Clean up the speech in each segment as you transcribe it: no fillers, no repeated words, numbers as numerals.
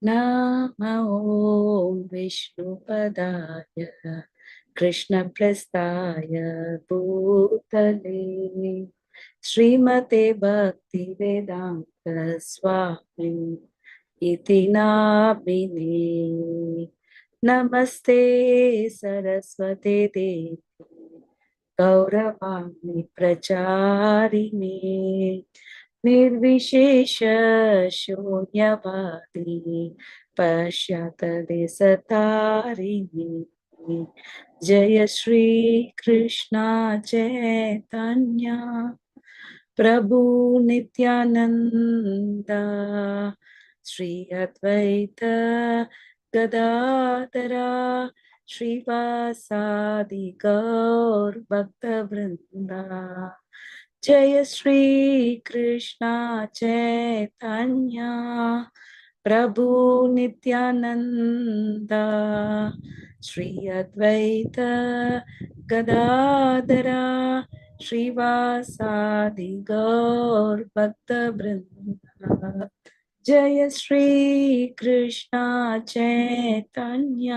Namo Vishnupadaya Krishnaprasthaya Bhutale Srimate Bhaktivedanta Swami Iti Namine Namaste Saraswate Devi Gauravani Pracharine निर्विशेष शून्यवादी पश्चातले सतारिणी जय श्री कृष्ण चैतन्य प्रभु नित्यानंद श्री अद्वैत गदाधरा श्रीवासादि गौर भक्तवृंदा जय श्री कृष्ण चैतन्य प्रभु नित्यानंद श्री अद्वैत गदाधरा श्रीवासादि गौर भक्तवृंदा जय श्री कृष्ण चैतन्य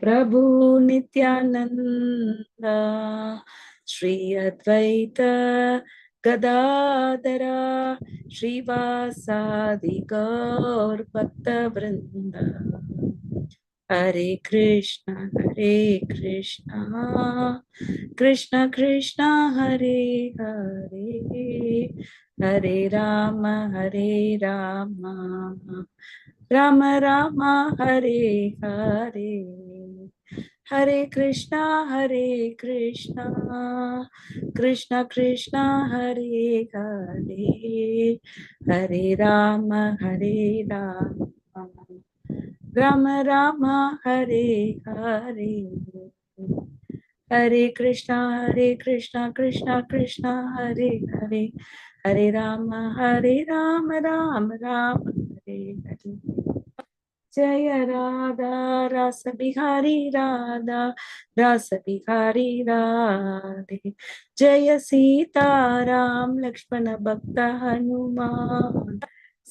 प्रभु नित्यानंद श्री अद्वैत गदाधरा श्रीवासादि गौर भक्तवृंदा हरे कृष्ण कृष्ण कृष्ण हरे हरे हरे राम राम राम हरे हरे हरे कृष्णा कृष्ण कृष्ण हरे हरे हरे राम राम राम हरे हरे हरे कृष्णा कृष्ण कृष्ण हरे हरे हरे राम राम राम हरे हरे जय राधा रस बिहारी राधे जय सीताराम लक्ष्मण भक्त हनुमान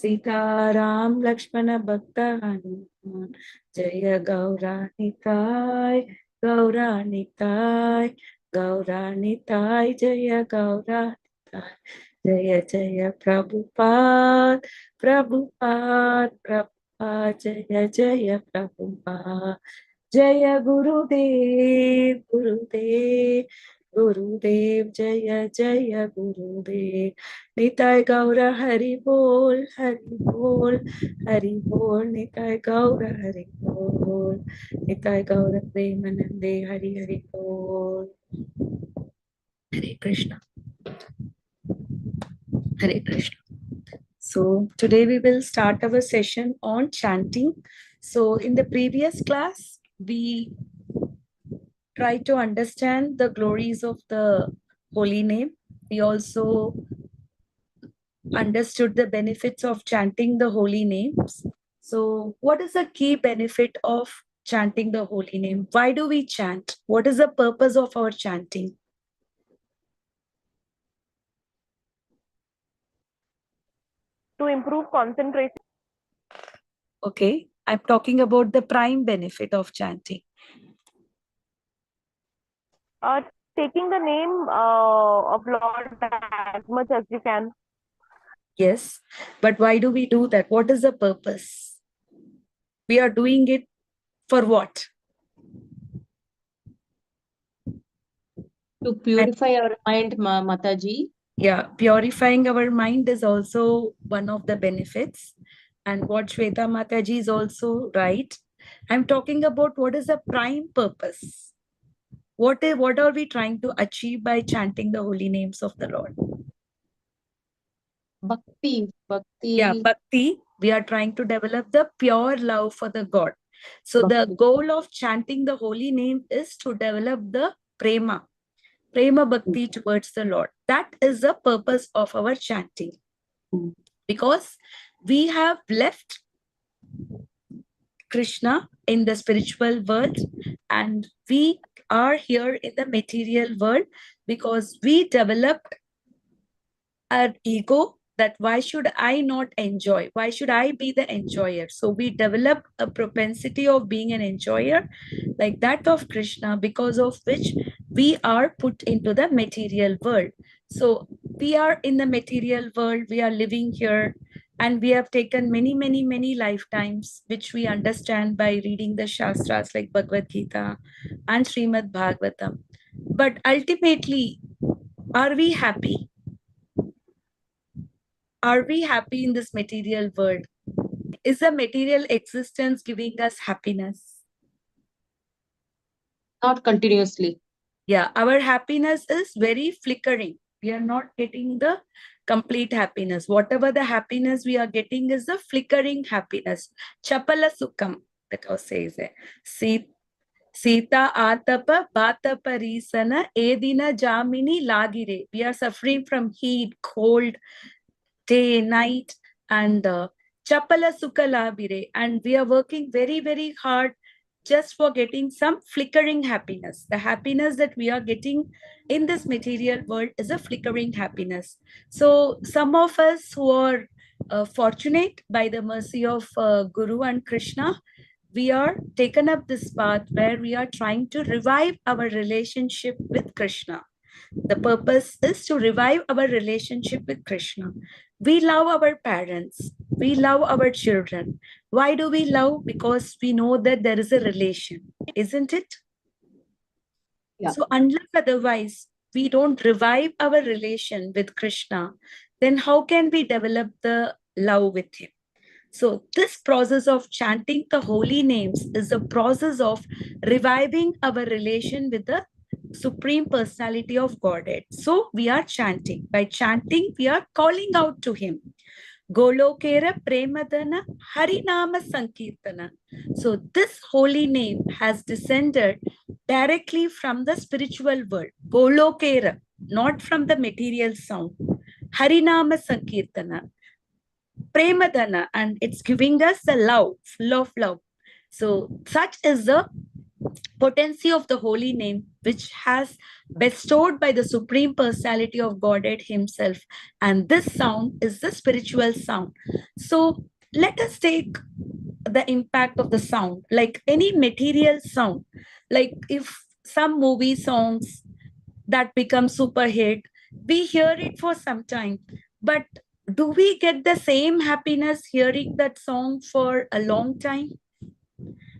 सीताराम लक्ष्मण भक्त हनुमान जय गौरानिताय जय गौरानिताय जय जय प्रभुपाद जय जय प्रभुपाद जय गुरुदेव जय जय गुरुदेव निताय गौर हरि बोल निताय गौर हरि बोल निताय गौर प्रेमानंदे हरि हरि बोल हरे कृष्ण हरे Krishna. So today we will start our session on chanting. So in the previous class, we tried to understand the glories of the holy name. We also understood the benefits of chanting the holy names. So what is the key benefit of chanting the holy name? Why do we chant? What is the purpose of our chanting? To improve concentration. Okay, I'm talking about the prime benefit of chanting. Taking the name of Lord as much as you can. Yes, but why do we do that? What is the purpose? We are doing it for what? To purify our mind, Mataji. Yeah, purifying our mind is also one of the benefits. And what Shweta Mataji is also right. I'm talking about what is the prime purpose. What are we trying to achieve by chanting the holy names of the Lord? Bhakti. Yeah, bhakti. We are trying to develop the pure love for the God. So the goal of chanting the holy name is to develop the prema bhakti towards the Lord. That is the purpose of our chanting. Because we have left Krishna in the spiritual world and we are here in the material world because we developed our ego that why should I not enjoy? Why should I be the enjoyer? So we develop a propensity of being an enjoyer like that of Krishna, because of which we are put into the material world. So we are in the material world, we are living here, and we have taken many lifetimes, which we understand by reading the Shastras like Bhagavad Gita and Srimad Bhagavatam. But ultimately, are we happy? Are we happy in this material world? Is the material existence giving us happiness? Not continuously. Yeah, our happiness is very flickering. We are not getting the complete happiness. Whatever the happiness we are getting is the flickering happiness. Chapala Sukham, the cow says it. Sita Atapa Batapa Risana Edina Jamini Lagire. We are suffering from heat, cold, day, night, and Chapala Sukha Labire. And we are working very hard just for getting some flickering happiness. The happiness that we are getting in this material world is a flickering happiness. So some of us who are fortunate by the mercy of Guru and Krishna, we are taken up this path where we are trying to revive our relationship with Krishna. The purpose is to revive our relationship with Krishna. We love our parents. We love our children. Why do we love? Because we know that there is a relation, isn't it? Yeah. So unless otherwise we don't revive our relation with Krishna, then how can we develop the love with him? So this process of chanting the holy names is a process of reviving our relation with the Supreme Personality of Godhead. So we are chanting. By chanting, we are calling out to him. Golokera Premadana Harinama Sankirtana. So this holy name has descended directly from the spiritual world. Golokera, not from the material sound. Harinama Sankirtana. Premadana, and it's giving us the love, full of love. So such is the potency of the holy name, which has bestowed by the Supreme Personality of Godhead himself. And this sound is the spiritual sound. So let us take the impact of the sound, like any material sound. Like if some movie songs that become super hit, we hear it for some time, but do we get the same happiness hearing that song for a long time?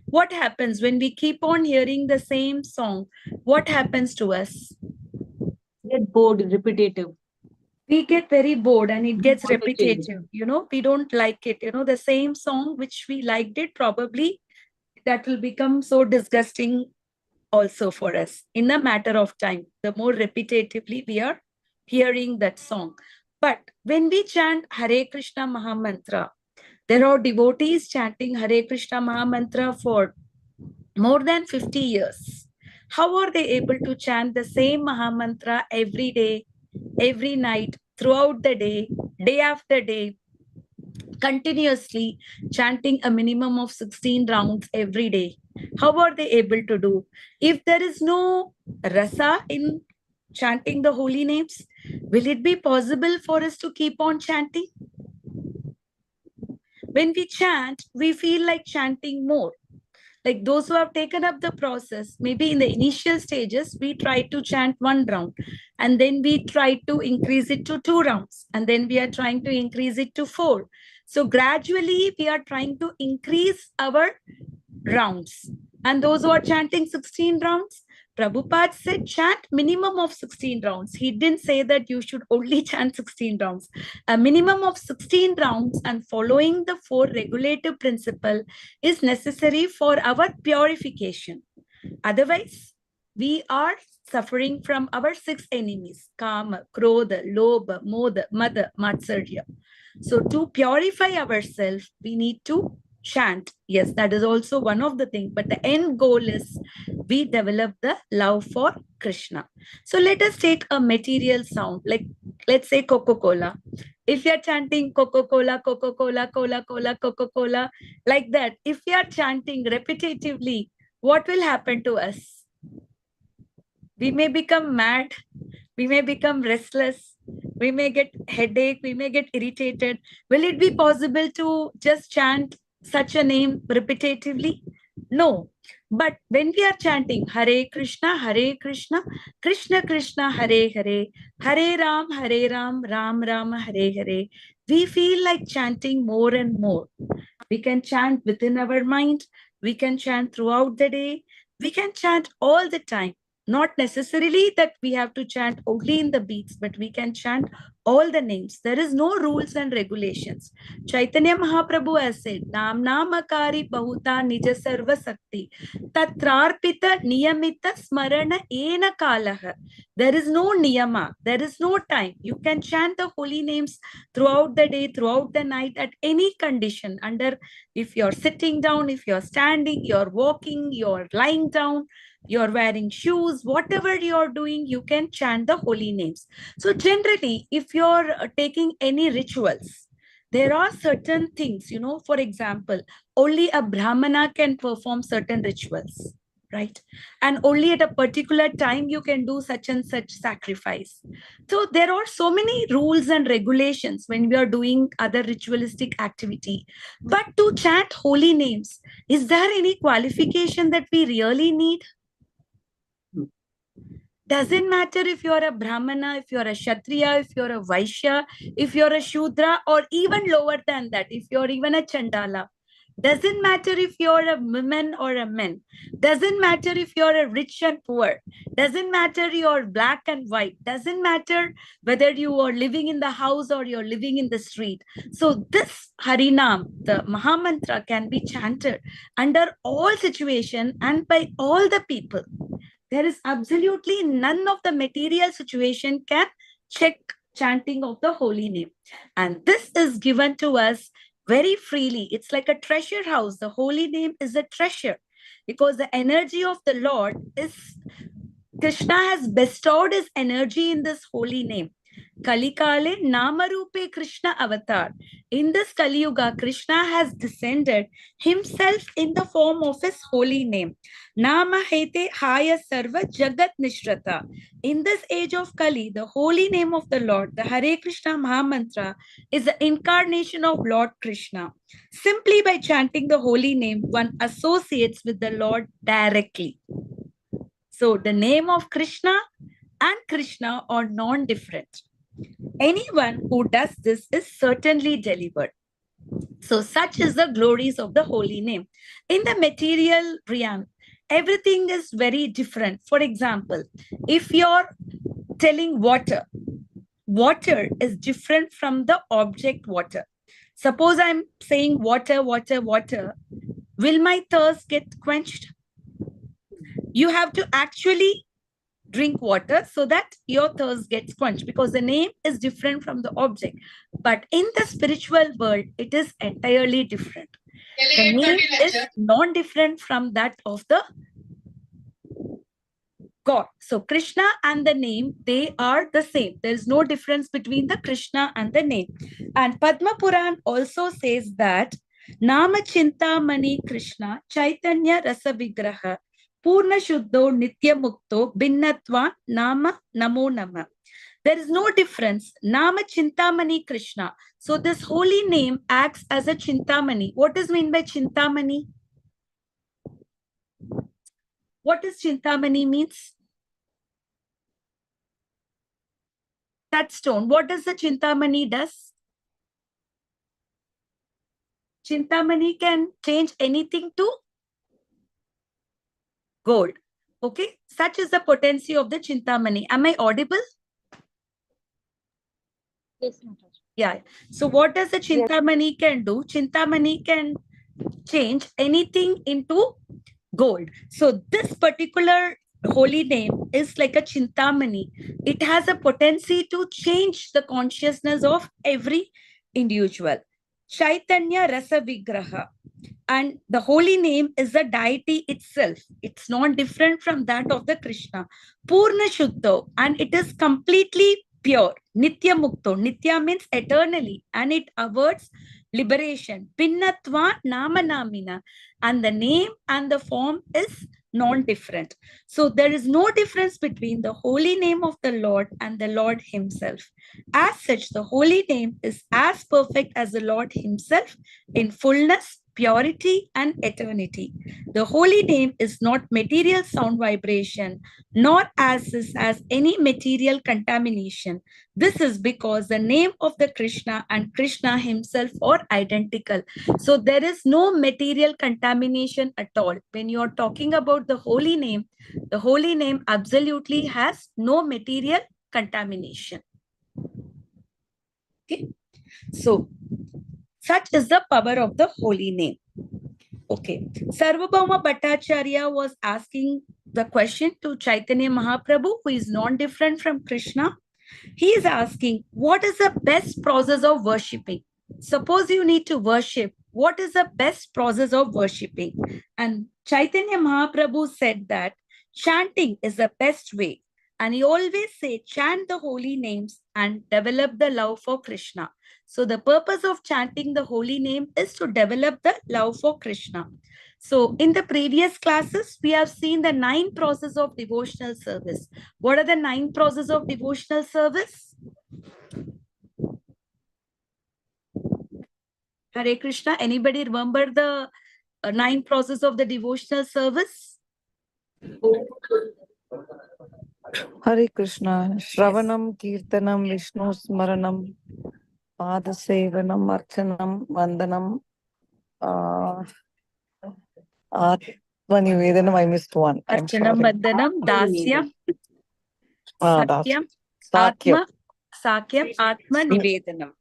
What happens when we keep on hearing the same song? What happens to us? Get bored, repetitive. We get very bored and it gets Want to change. repetitive. We don't like it. The same song which we liked it, probably that will become so disgusting also for us in a matter of time. The more repetitively we are hearing that song. But when we chant Hare Krishna Mahamantra, there are devotees chanting Hare Krishna Mahamantra for more than 50 years. How are they able to chant the same Mahamantra every day, every night, throughout the day, day after day, continuously chanting a minimum of 16 rounds every day? How are they able to do? If there is no rasa in chanting the holy names, will it be possible for us to keep on chanting? When we chant, we feel like chanting more. Like those who have taken up the process, maybe in the initial stages, we try to chant 1 round, and then we try to increase it to 2 rounds, and then we are trying to increase it to 4. So gradually, we are trying to increase our rounds. And those who are chanting 16 rounds, Prabhupada said chant minimum of 16 rounds. He didn't say that you should only chant 16 rounds. A minimum of 16 rounds and following the 4 regulative principle is necessary for our purification. Otherwise, we are suffering from our 6 enemies: Kama, Krodha, Lobha, Modha, Mada, Matsarya. So to purify ourselves, we need to chant. Yes, that is also one of the things, but the end goal is we develop the love for Krishna. So let us take a material sound, like let's say Coca-Cola. If you're chanting Coca-Cola, Coca-Cola, Cola-Cola, Coca-Cola, like that, if we are chanting repetitively, what will happen to us? We may become mad, we may become restless, We may get headache, we may get irritated. Will it be possible to just chant such a name repetitively? No. But when we are chanting Hare Krishna, Krishna Krishna, Hare Hare, Hare Ram, Ram Ram, Hare Hare, we feel like chanting more and more. We can chant within our mind. We can chant throughout the day. We can chant all the time. Not necessarily that we have to chant only in the beats, but we can chant all the names. There is no rules and regulations. Chaitanya Mahaprabhu has said, Nam Namakari Bahuta Nija Sarva Sakti Tatrarpita Niyamita Smarana Ena Kalaha. There is no niyama. There is no time. You can chant the holy names throughout the day, throughout the night, at any condition. If you're sitting down, if you're standing, you're walking, you're lying down, you're wearing shoes, whatever you're doing, you can chant the holy names. So generally, if you're taking any rituals, there are certain things, for example, only a Brahmana can perform certain rituals, right? And only at a particular time you can do such and such sacrifice. So there are so many rules and regulations when we are doing other ritualistic activity. But to chant holy names, is there any qualification that we really need? Doesn't matter if you're a Brahmana, if you're a Kshatriya, if you're a Vaishya, if you're a Shudra, or even lower than that, if you're even a Chandala. Doesn't matter if you're a woman or a man. Doesn't matter if you're a rich and poor. Doesn't matter you're black and white. Doesn't matter whether you are living in the house or you're living in the street. So this Harinam, the Mahamantra, can be chanted under all situations and by all the people. There is absolutely none of the material situation can check chanting of the holy name. And this is given to us very freely. It's like a treasure house. The holy name is a treasure because the energy of the Lord is, Krishna has bestowed his energy in this holy name. Kalikale Namarupe Krishna avatar. In this Kali Yuga, Krishna has descended himself in the form of his holy name. Nama Hete Haya Sarva Jagat Nishrata. In this age of Kali, the holy name of the Lord, the Hare Krishna Mahamantra, is the incarnation of Lord Krishna. Simply by chanting the holy name, one associates with the Lord directly. So the name of Krishna and Krishna are non-different. Anyone who does this is certainly delivered. So such is the glories of the holy name. In the material realm, everything is very different. For example, if you're telling water, water is different from the object water. Suppose I'm saying water, water, water. Will my thirst get quenched? You have to actually drink water so that your thirst gets quenched because the name is different from the object. But in the spiritual world, it is entirely different. The name is non-different from that of the God. So Krishna and the name, they are the same. There is no difference between the Krishna and the name. And Padma Puran also says that Nama Chintamani Krishna Chaitanya Rasa Vigraha Purna Shuddho Nitya Mukto Binnatva Nama Namo Nama. There is no difference. Nama Chintamani Krishna. So this holy name acts as a Chintamani. What is meant by Chintamani? What does Chintamani means? Touchstone. What does the Chintamani does? Chintamani can change anything to gold. Okay, such is the potency of the Chintamani. Am I audible? Yes, Mataji. Yeah. So what does the Chintamani can do? Chintamani can change anything into gold. So this particular holy name is like a Chintamani. It has a potency to change the consciousness of every individual. Chaitanya Rasa Vigraha. And the holy name is the deity itself. It's not different from that of the Krishna. Purna Shuddho. And it is completely pure. Nitya Mukto. Nitya means eternally. And it awards liberation. Pinnatva Nama Namina. And the name and the form is non-different. So there is no difference between the holy name of the Lord and the Lord himself. As such, the holy name is as perfect as the Lord himself in fullness, purity, and eternity. The holy name is not material sound vibration, nor as any material contamination. This is because the name of the Krishna and Krishna himself are identical. So there is no material contamination at all. When you are talking about the holy name absolutely has no material contamination. Okay. So such is the power of the holy name. Okay. Sarvabhauma Bhattacharya was asking the question to Chaitanya Mahaprabhu, who is non-different from Krishna. He is asking, what is the best process of worshipping? Suppose you need to worship, what is the best process of worshipping? And Chaitanya Mahaprabhu said that chanting is the best way. And he always say, chant the holy names and develop the love for Krishna. So the purpose of chanting the holy name is to develop the love for Krishna. So in the previous classes, we have seen the 9 processes of devotional service. What are the 9 processes of devotional service? Hare Krishna, anybody remember the 9 processes of the devotional service? Hare Krishna, Shravanam, Kirtanam, Vishnu Smaranam, Padasevanam, Archanam, Vandanam, Atmanivedanam, I missed one. I'm Archanam, sorry. Vandanam, Dasyam, Sakyam. Sakyam, Atma, Nivedanam.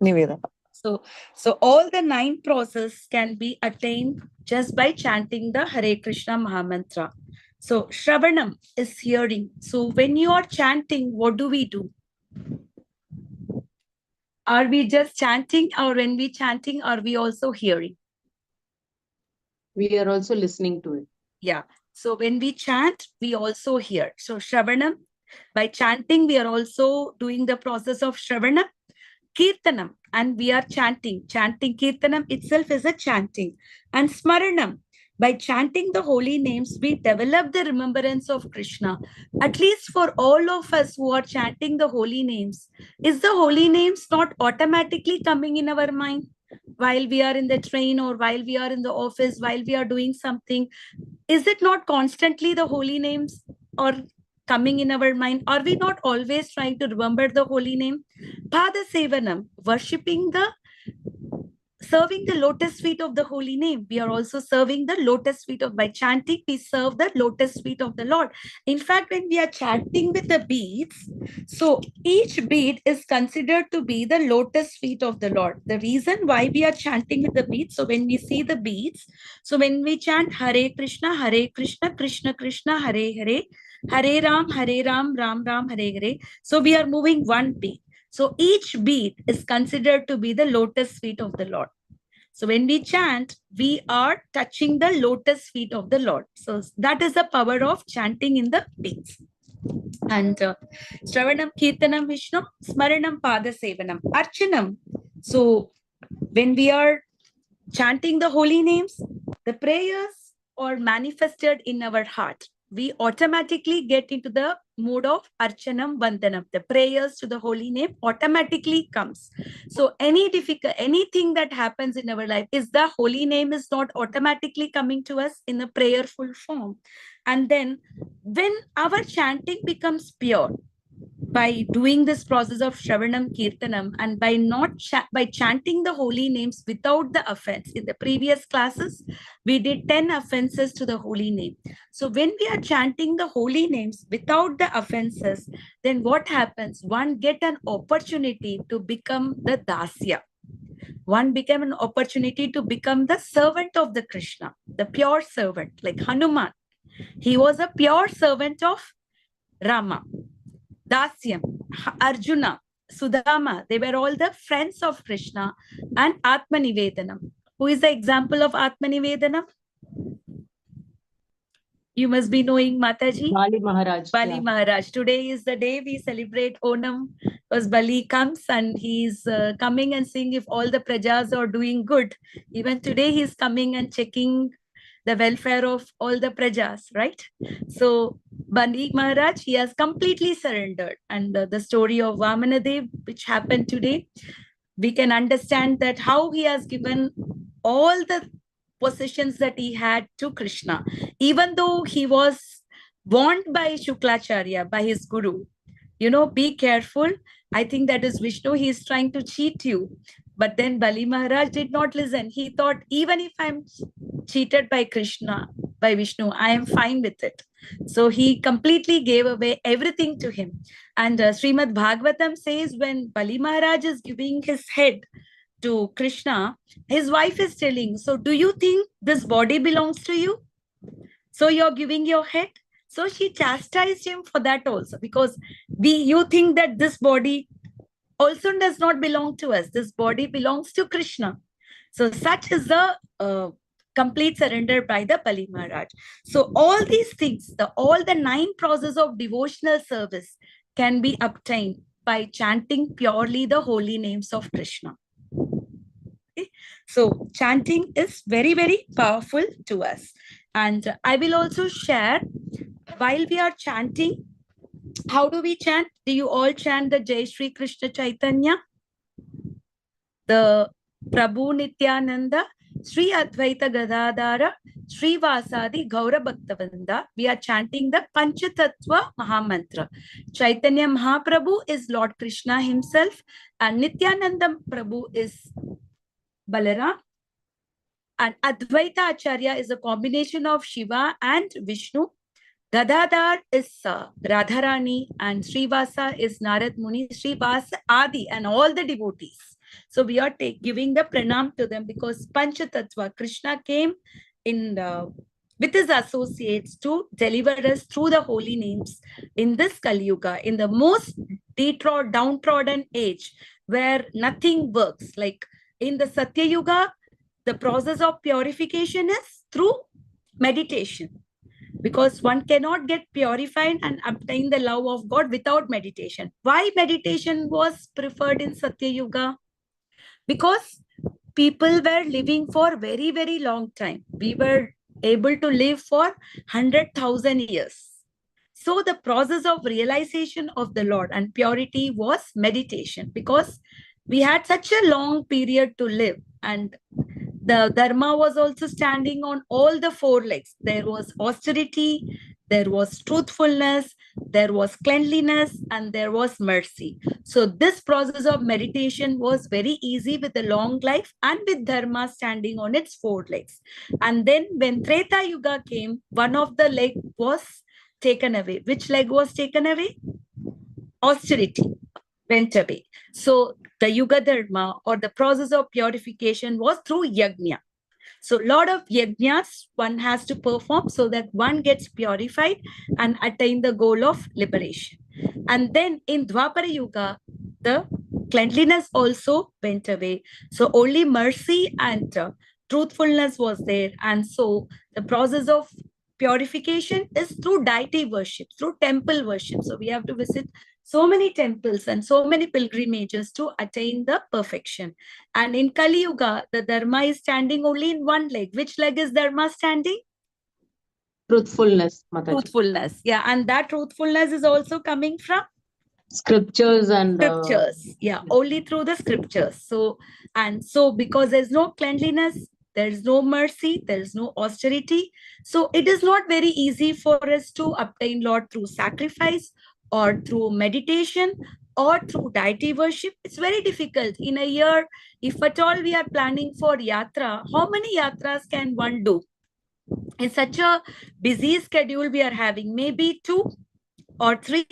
Nivedana. So all the 9 processes can be attained just by chanting the Hare Krishna Mahamantra. So Shravanam is hearing. So when you are chanting, what do we do? Are we just chanting, or when we chanting, are we also hearing? We are also listening to it. Yeah. So when we chant, we also hear. So Shravanam, by chanting, we are also doing the process of Shravanam. Kirtanam, and we are chanting. Chanting Kirtanam itself is a chanting. And Smaranam, by chanting the holy names, we develop the remembrance of Krishna. At least for all of us who are chanting the holy names, is the holy names not automatically coming in our mind while we are in the train, or while we are in the office, while we are doing something? Is it not constantly the holy names or coming in our mind? Are we not always trying to remember the holy name? Pada Sevanam, worshipping serving the lotus feet of the holy name. We are also serving the lotus feet by chanting, we serve the lotus feet of the Lord. In fact, when we are chanting with the beads, so each bead is considered to be the lotus feet of the Lord. The reason why we are chanting with the beads, so when we see the beads, so when we chant Hare Krishna, Krishna Krishna, Hare Hare, Hare Ram, Ram Ram, Hare Hare. So we are moving one bead. So each bead is considered to be the lotus feet of the Lord. So when we chant, we are touching the lotus feet of the Lord. So that is the power of chanting in the beads. And Shravanam, Kirtanam, Vishnu, Smaranam, Pada Sevanam, Archanam. So when we are chanting the holy names, the prayers are manifested in our heart. We automatically get into the mood of Archanam, Vandanam. The prayers to the holy name automatically comes. So anything that happens in our life, is the holy name is not automatically coming to us in a prayerful form. And then when our chanting becomes pure, by doing this process of Shravanam Kirtanam, and by chanting the holy names without the offense. In the previous classes, we did 10 offenses to the holy name. So when we are chanting the holy names without the offenses, then what happens? One get an opportunity to become the Dasya. One became an opportunity to become the servant of the Krishna, the pure servant, like Hanuman. He was a pure servant of Rama. Dasyam, Arjuna, Sudama, they were all the friends of Krishna. And Atmanivedanam. Who is the example of Atmanivedanam? You must be knowing Mataji. Bali Maharaj. Bali Maharaj. Today is the day we celebrate Onam, because Bali comes and he's coming and seeing if all the prajas are doing good. Even today he's coming and checking the welfare of all the prajas, right? So Bali Maharaj, he has completely surrendered. And the story of Vamanadev, which happened today, we can understand that how he has given all the possessions that he had to Krishna, even though he was warned by Shuklacharya, by his guru, be careful. I think that is Vishnu. He is trying to cheat you. But then Bali Maharaj did not listen. He thought, even if I'm cheated by Krishna, by Vishnu, I am fine with it. So he completely gave away everything to him. And Srimad Bhagavatam says, when Bali Maharaj is giving his head to Krishna, his wife is telling, so do you think this body belongs to you? So you're giving your head? So she chastised him for that also, because you think that this body also does not belong to us. This body belongs to Krishna. So such is the complete surrender by the Bali Maharaj. So all these things, all the 9 processes of devotional service can be obtained by chanting purely the holy names of Krishna. Okay? So chanting is very, very powerful to us. And I will also share, while we are chanting, how do we chant? Do you all chant the Jai Shri Krishna Chaitanya, the Prabhu Nityananda, Sri Advaita Gadadhara, Sri Vasadi Gaura Bhaktavrinda? We are chanting the Panchatattva Mahamantra. Chaitanya Mahaprabhu is Lord Krishna himself, and Nityananda Prabhu is Balaram, and Advaita Acharya is a combination of Shiva and Vishnu. Gadadhar is Radharani, and Srivasa is Narad Muni, Srivasa Adi, and all the devotees. So we are giving the pranam to them, because Panchatattva, Krishna came in with his associates to deliver us through the holy names in this Kali Yuga, in the most downtrodden age where nothing works. Like in the Satya Yuga, the process of purification is through meditation, because one cannot get purified and obtain the love of God without meditation. Why meditation was preferred in Satya Yuga? Because people were living for very, very long time. We were able to live for 100,000 years. So the process of realization of the Lord and purity was meditation, because we had such a long period to live, and the Dharma was also standing on all the 4 legs. There was austerity, there was truthfulness, there was cleanliness, and there was mercy. So this process of meditation was very easy with a long life and with Dharma standing on its 4 legs. And then when Treta Yuga came, one of the legs was taken away. Which leg was taken away? Austerity went away. So the Yuga Dharma, or the process of purification, was through yajna. So a lot of yajnas one has to perform so that one gets purified and attain the goal of liberation. And then in Dwapara Yuga, the cleanliness also went away. So only mercy and truthfulness was there. And so the process of purification is through deity worship, through temple worship. So we have to visit so many temples and so many pilgrimages to attain the perfection. And in Kali Yuga, the Dharma is standing only in 1 leg. Which leg is Dharma standing? Truthfulness, Mataji. Truthfulness. Yeah, and that truthfulness is also coming from Scriptures and scriptures. Yeah, only through the scriptures. So because there's no cleanliness, there's no mercy, there's no austerity. So it is not very easy for us to obtain Lord through sacrifice, or through meditation, or through deity worship. It's very difficult. In a year, if at all we are planning for yatra, how many yatras can one do? In such a busy schedule we are having, maybe 2 or 3,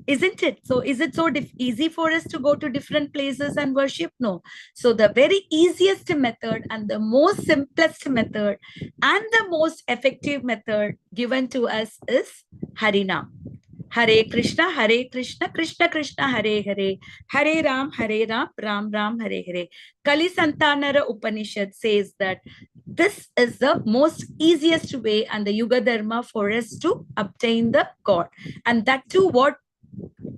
isn't it? So is it so easy for us to go to different places and worship? No. So the very easiest method, and the most simplest method, and the most effective method given to us is Harinam. Hare Krishna, Krishna Krishna, Hare Hare, Hare Ram, Ram Ram, Hare Hare. Kali Santanara Upanishad says that this is the most easiest way and the Yuga Dharma for us to obtain the God. And that too, what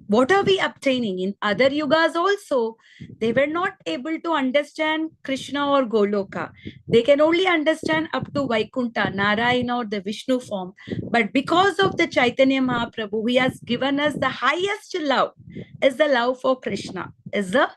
What are we obtaining? In other yugas also, they were not able to understand Krishna or Goloka. They can only understand up to Vaikunta, Narayana or the Vishnu form. But because of the Chaitanya Mahaprabhu, he has given us the highest love, is the love for Krishna, is the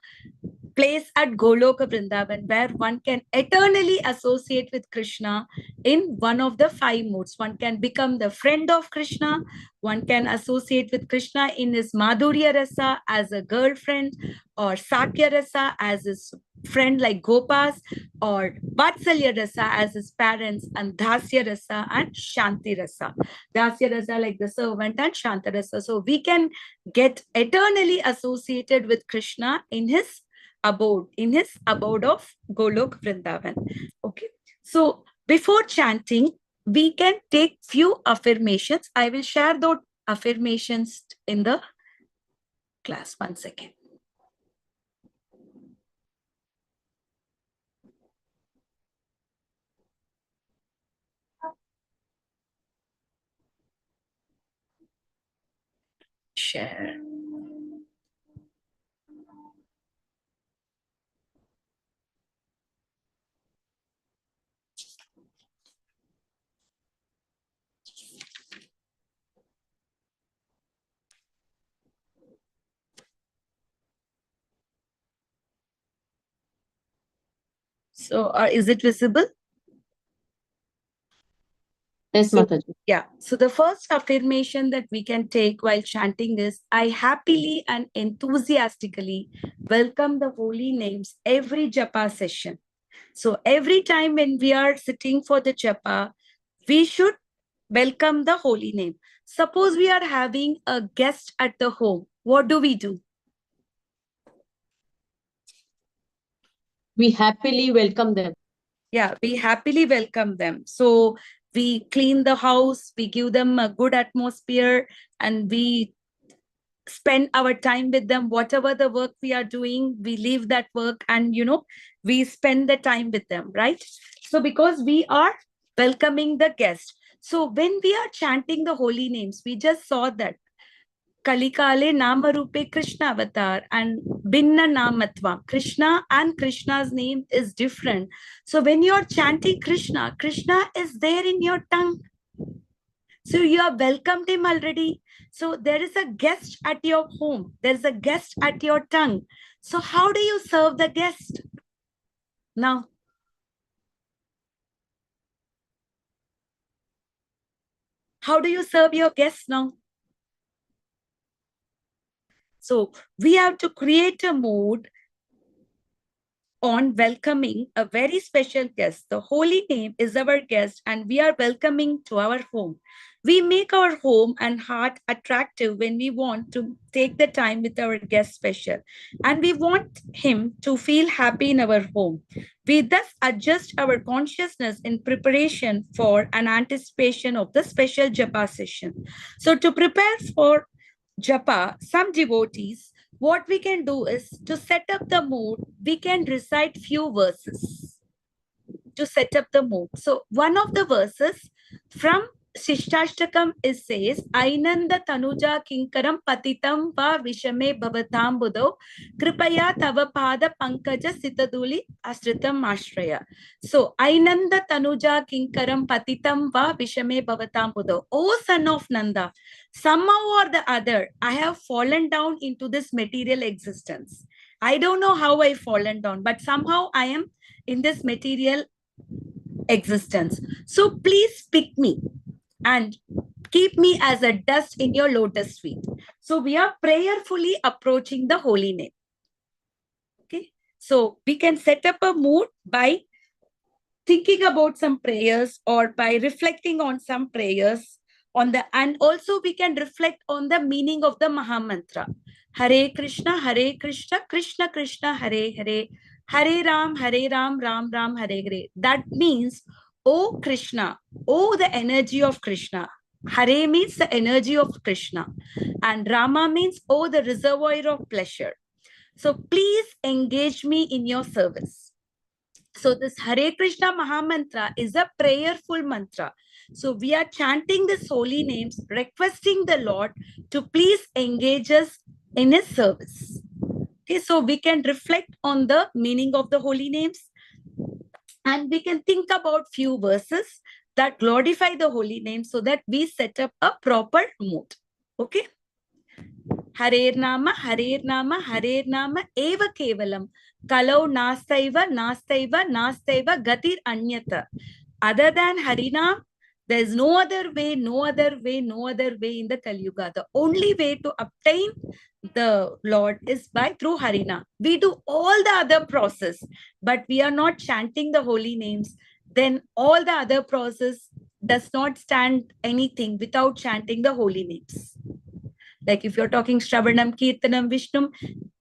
place at Goloka Vrindavan, where one can eternally associate with Krishna in one of the 5 modes. One can become the friend of Krishna, one can associate with Krishna in his Madhurya Rasa as a girlfriend, or Sakya Rasa as his friend like Gopas, or Vatsalya Rasa as his parents, and Dasya Rasa and Shanti Rasa. Dasya Rasa like the servant, and Shanta Rasa. So we can get eternally associated with Krishna in his abode of Golok Vrindavan. Okay. So before chanting, we can take few affirmations. I will share those affirmations in the class. 1 second. Share. So is it visible? Yes, So- Mataji. Yeah. So the first affirmation that we can take while chanting is, I happily and enthusiastically welcome the holy names every japa session. So every time when we are sitting for the japa, we should welcome the holy name. Suppose we are having a guest at the home. What do? We happily welcome them. Yeah, we happily welcome them. So we clean the house, we give them a good atmosphere, and we spend our time with them. Whatever the work we are doing, we leave that work and, we spend the time with them, right? So because we are welcoming the guest. So when we are chanting the holy names, we just saw that Kalikale Namarupe Krishna avatar and Binna Namatva. Krishna and Krishna's name is different. So when you are chanting Krishna, Krishna is there in your tongue. So you have welcomed him already. So there is a guest at your home. There is a guest at your tongue. So how do you serve the guest? Now, how do you serve your guests now? So we have to create a mood on welcoming a very special guest. The holy name is our guest and we are welcoming to our home. We make our home and heart attractive when we want to take the time with our guest special. And we want him to feel happy in our home. We thus adjust our consciousness in preparation for an anticipation of the special japa session. So to prepare for japa, some devotees, what we can do is to set up the mood, we can recite few verses to set up the mood. So one of the verses from Shishtashtakam is says, Ainanda Tanuja Kinkaram Patitam Va Vishame Bhavatam Buddho Kripaya Tava Pada Pankaja Sitaduli Asritam Ashraya. So Ainanda Tanuja Kinkaram Patitam Va Vishame Bhavatam Buddho. O son of Nanda, somehow or the other, I have fallen down into this material existence. I don't know how I've fallen down, but somehow I am in this material existence. So please pick me and keep me as a dust in your lotus feet. So we are prayerfully approaching the holy name. Okay. So we can set up a mood by thinking about some prayers or by reflecting on some prayers and also we can reflect on the meaning of the Mahamantra. Hare Krishna, Krishna Krishna, Hare Hare, Hare Ram, Ram Ram, Hare Hare. That means, oh Krishna, oh the energy of Krishna. Hare means the energy of Krishna. And Rama means, oh the reservoir of pleasure. So please engage me in your service. So this Hare Krishna Mahamantra is a prayerful mantra. So we are chanting these holy names, requesting the Lord to please engage us in his service. Okay, so we can reflect on the meaning of the holy names, and we can think about few verses that glorify the holy name so that we set up a proper mood. Okay. Harer Nama, Eva Kevalam, Kalau Nastaiva, Gatir Anyata. Other than Harinam, there's no other way in the Kali Yuga. The only way to obtain the Lord is through Harina. We do all the other process, but we are not chanting the holy names. Then all the other process does not stand anything without chanting the holy names. Like if you're talking Shravanam, Kirtanam, Vishnum,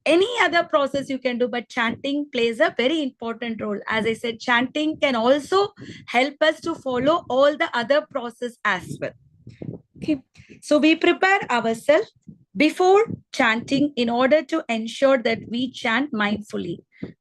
any other process you can do, but chanting plays a very important role. As I said, chanting can also help us to follow all the other process as well. Okay, so we prepare ourselves before chanting in order to ensure that we chant mindfully.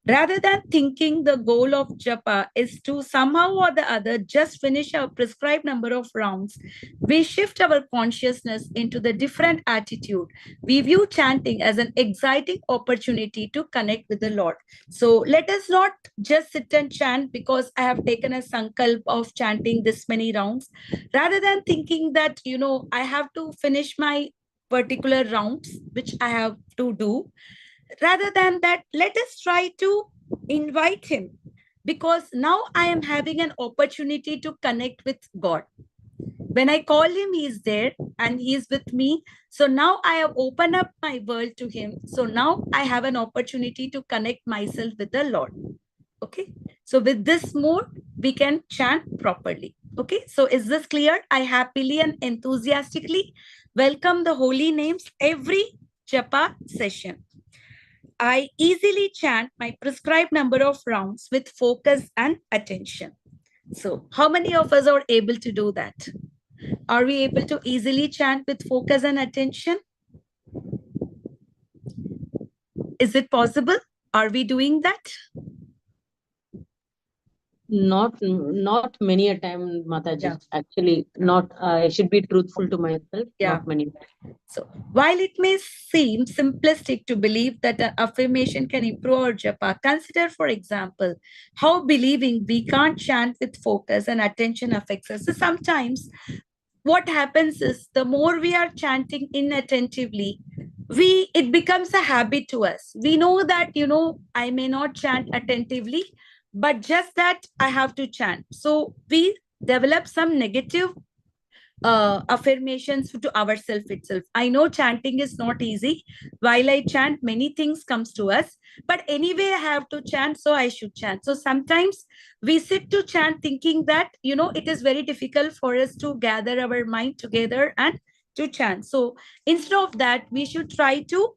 Rather than thinking the goal of japa is to somehow or the other just finish our prescribed number of rounds, we shift our consciousness into the different attitude. We view chanting as an exciting opportunity to connect with the Lord. So let us not just sit and chant because I have taken a sankalp of chanting this many rounds. Rather than thinking that, I have to finish my particular rounds, which I have to do. Rather than that, let us try to invite him, because now I am having an opportunity to connect with God. When I call him, he is there and he is with me. So now I have opened up my world to him. So now I have an opportunity to connect myself with the Lord. Okay. So with this mode, we can chant properly. Okay. So is this clear? I happily and enthusiastically welcome the holy names every japa session. I easily chant my prescribed number of rounds with focus and attention. So how many of us are able to do that? Are we able to easily chant with focus and attention? Is it possible? Are we doing that? Not many a time, Mataji. Yeah. Actually, not. I should be truthful to myself. Yeah. Not many. So while it may seem simplistic to believe that an affirmation can improve our japa, consider, for example, how believing we can't chant with focus and attention affects us. So sometimes what happens is the more we are chanting inattentively, it becomes a habit to us. We know that, I may not chant attentively, but just that I have to chant. So we develop some negative affirmations to ourselves itself. I know chanting is not easy. While I chant, many things comes to us. But anyway, I have to chant, so I should chant. So sometimes we sit to chant thinking that, it is very difficult for us to gather our mind together and to chant. So instead of that, we should try to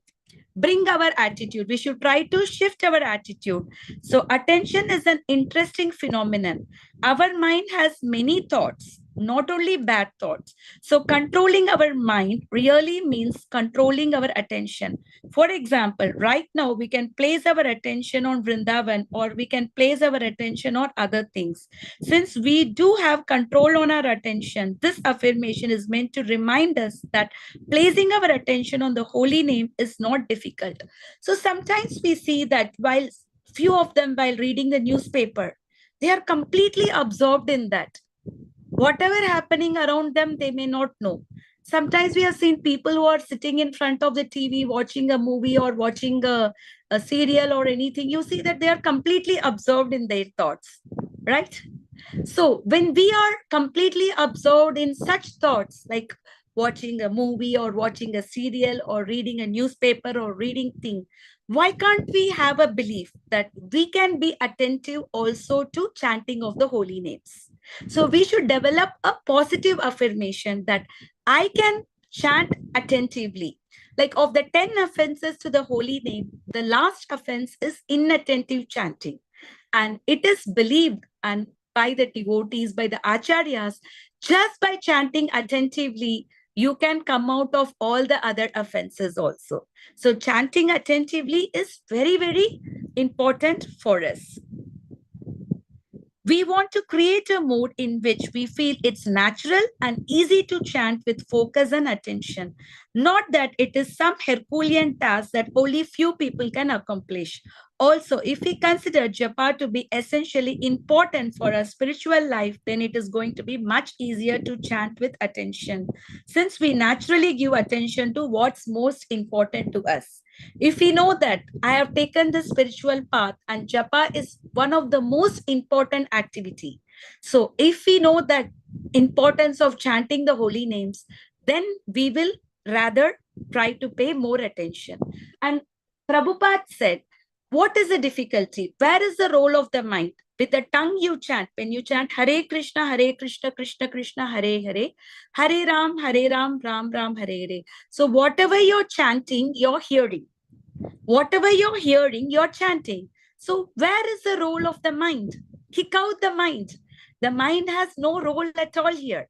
bring our attitude. We should try to shift our attitude. So attention is an interesting phenomenon. Our mind has many thoughts, not only bad thoughts. So controlling our mind really means controlling our attention. For example, right now we can place our attention on Vrindavan, or we can place our attention on other things. Since we do have control on our attention, this affirmation is meant to remind us that placing our attention on the holy name is not difficult. So sometimes we see that while few of them, while reading the newspaper, they are completely absorbed in that. Whatever happening around them, they may not know. Sometimes we have seen people who are sitting in front of the TV, watching a movie or watching a serial or anything. You see that they are completely absorbed in their thoughts, right? So when we are completely absorbed in such thoughts, like watching a movie or watching a serial or reading a newspaper or reading thing, why can't we have a belief that we can be attentive also to chanting of the holy names? So we should develop a positive affirmation that I can chant attentively. Like of the 10 offenses to the holy name, the last offense is inattentive chanting. And it is believed and by the devotees, by the acharyas, just by chanting attentively, you can come out of all the other offenses also. So chanting attentively is very, very important for us. We want to create a mood in which we feel it's natural and easy to chant with focus and attention, not that it is some Herculean task that only few people can accomplish. Also, if we consider japa to be essentially important for our spiritual life, then it is going to be much easier to chant with attention, since we naturally give attention to what's most important to us. If we know that I have taken the spiritual path and japa is one of the most important activity. So if we know that importance of chanting the holy names, then we will rather try to pay more attention. And Prabhupada said, what is the difficulty? Where is the role of the mind? With the tongue you chant. When you chant Hare Krishna, Krishna Krishna, Hare Hare, Hare Ram, Ram Ram, Hare Hare. So whatever you're chanting, you're hearing. Whatever you're hearing, you're chanting. So where is the role of the mind? Kick out the mind. The mind has no role at all here.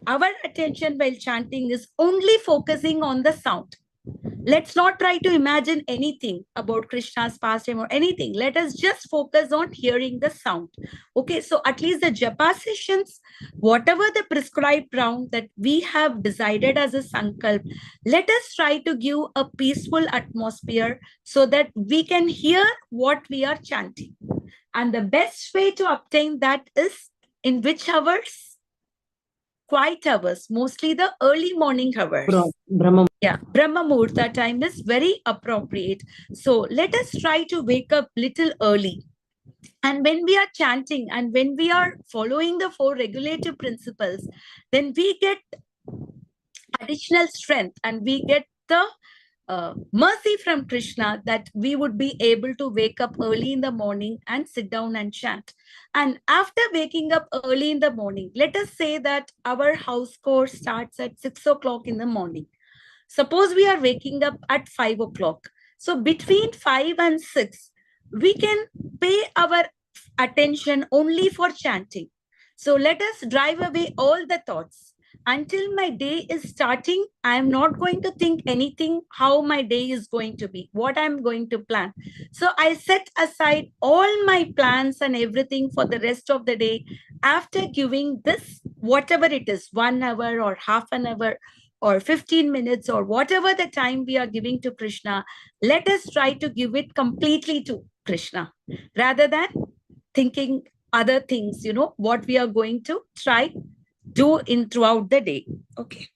Our attention while chanting is only focusing on the sound. Let's not try to imagine anything about Krishna's pastime or anything. Let us just focus on hearing the sound. Okay, so at least the japa sessions, whatever the prescribed round that we have decided as a sankalp, let us try to give a peaceful atmosphere so that we can hear what we are chanting. And the best way to obtain that is in which hours? Quiet hours, mostly the early morning hours. Brahma. Yeah, Brahma Muhurta time is very appropriate. So let us try to wake up little early. And when we are chanting and when we are following the 4 regulative principles, then we get additional strength and we get the mercy from Krishna that we would be able to wake up early in the morning and sit down and chant. And after waking up early in the morning, let us say that our house course starts at 6 o'clock in the morning. Suppose we are waking up at 5 o'clock. So between 5 and 6, we can pay our attention only for chanting. So let us drive away all the thoughts. Until my day is starting, I am not going to think anything how my day is going to be, what I'm going to plan. So I set aside all my plans and everything for the rest of the day after giving this, whatever it is, 1 hour or half an hour or 15 minutes or whatever the time we are giving to Krishna. Let us try to give it completely to Krishna rather than thinking other things, what we are going to try do in throughout the day. Okay.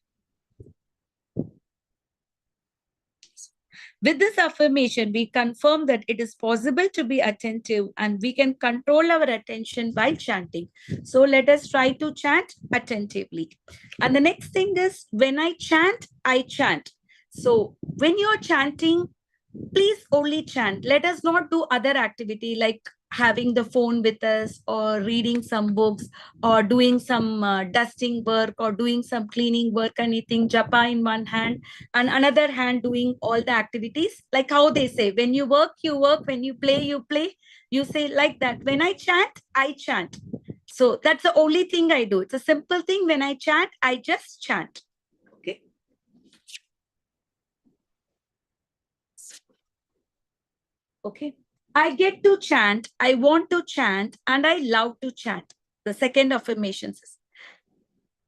With this affirmation, we confirm that it is possible to be attentive and we can control our attention while chanting. So let us try to chant attentively. And the next thing is, when I chant, I chant. So when you're chanting, please only chant. Let us not do other activity like having the phone with us or reading some books or doing some dusting work or doing some cleaning work, anything, japa in one hand and another hand doing all the activities. Like how they say, when you work, you work, when you play, you play. You say like that. When I chant, I chant. So that's the only thing I do. It's a simple thing. When I chant, I just chant. Okay. Okay. I get to chant, I want to chant, and I love to chant. The second affirmation says.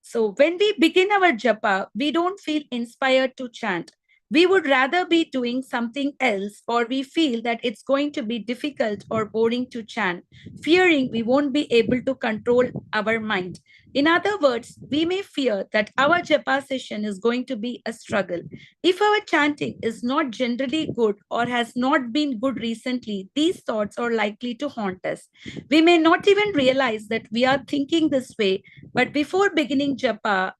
So when we begin our japa, we don't feel inspired to chant. We would rather be doing something else, or we feel that it's going to be difficult or boring to chant, fearing we won't be able to control our mind. In other words, we may fear that our japa session is going to be a struggle. If our chanting is not generally good or has not been good recently, these thoughts are likely to haunt us. We may not even realize that we are thinking this way, but before beginning japa,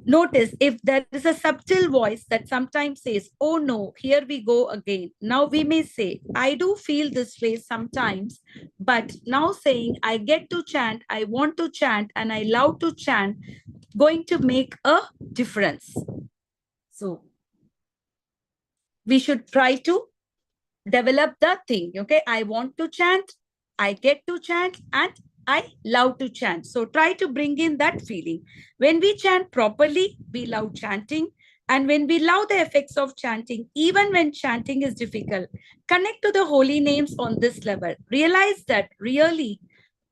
notice if there is a subtle voice that sometimes says, oh no, here we go again. Now we may say, I do feel this way sometimes, but now saying I get to chant, I want to chant, and I love to chant, going to make a difference. So we should try to develop the thing. Okay, I want to chant, I get to chant, and I love to chant. So try to bring in that feeling. When we chant properly, we love chanting. And when we love the effects of chanting, even when chanting is difficult, connect to the holy names on this level. Realize that really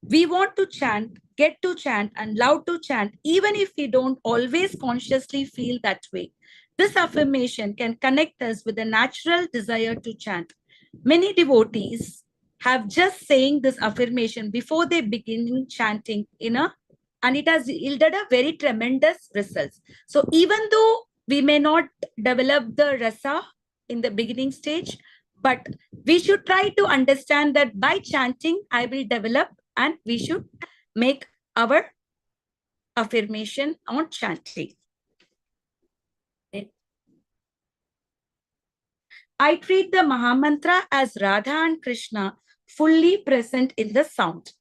We want to chant, get to chant, and love to chant, even if we don't always consciously feel that way. This affirmation can connect us with a natural desire to chant. Many devotees have just saying this affirmation before they begin chanting and it has yielded a very tremendous results. So even though we may not develop the rasa in the beginning stage, but we should try to understand that by chanting, I will develop, and we should make our affirmation on chanting. I treat the Mahamantra as Radha and Krishna fully present in the sound.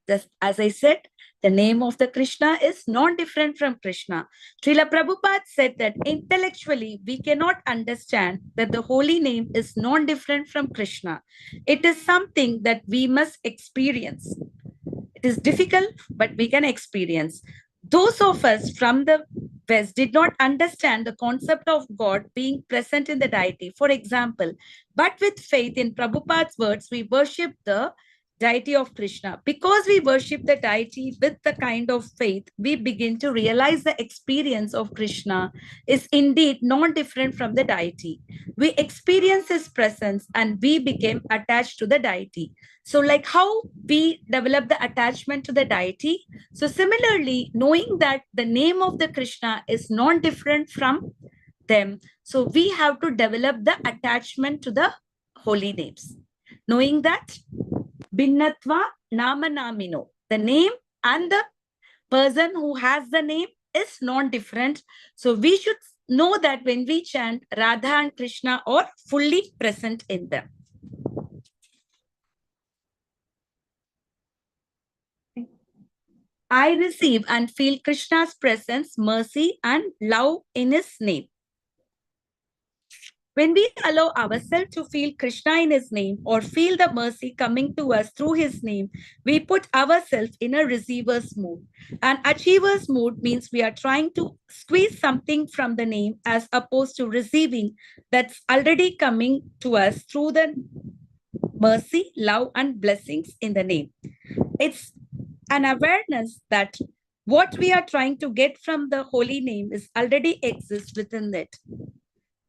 Just as I said, the name of the Krishna is non-different from Krishna. Srila Prabhupada said that intellectually we cannot understand that the holy name is non-different from Krishna. It is something that we must experience. It is difficult, but we can experience. Those of us from the West did not understand the concept of God being present in the deity. For example, but with faith in Prabhupada's words, we worship the deity of Krishna. Because we worship the deity with the kind of faith, we begin to realize the experience of Krishna is indeed not different from the deity. We experience his presence and we became attached to the deity. So like how we develop the attachment to the deity. So similarly, knowing that the name of the Krishna is not different from them, so we have to develop the attachment to the holy names. Knowing that Binnatva Nama Namino, the name and the person who has the name is non-different. So we should know that when we chant, Radha and Krishna are fully present in them. I receive and feel Krishna's presence, mercy, and love in his name. When we allow ourselves to feel Krishna in his name or feel the mercy coming to us through his name, we put ourselves in a receiver's mood. An achiever's mood means we are trying to squeeze something from the name as opposed to receiving that's already coming to us through the mercy, love, and blessings in the name. It's an awareness that what we are trying to get from the holy name is already exists within it.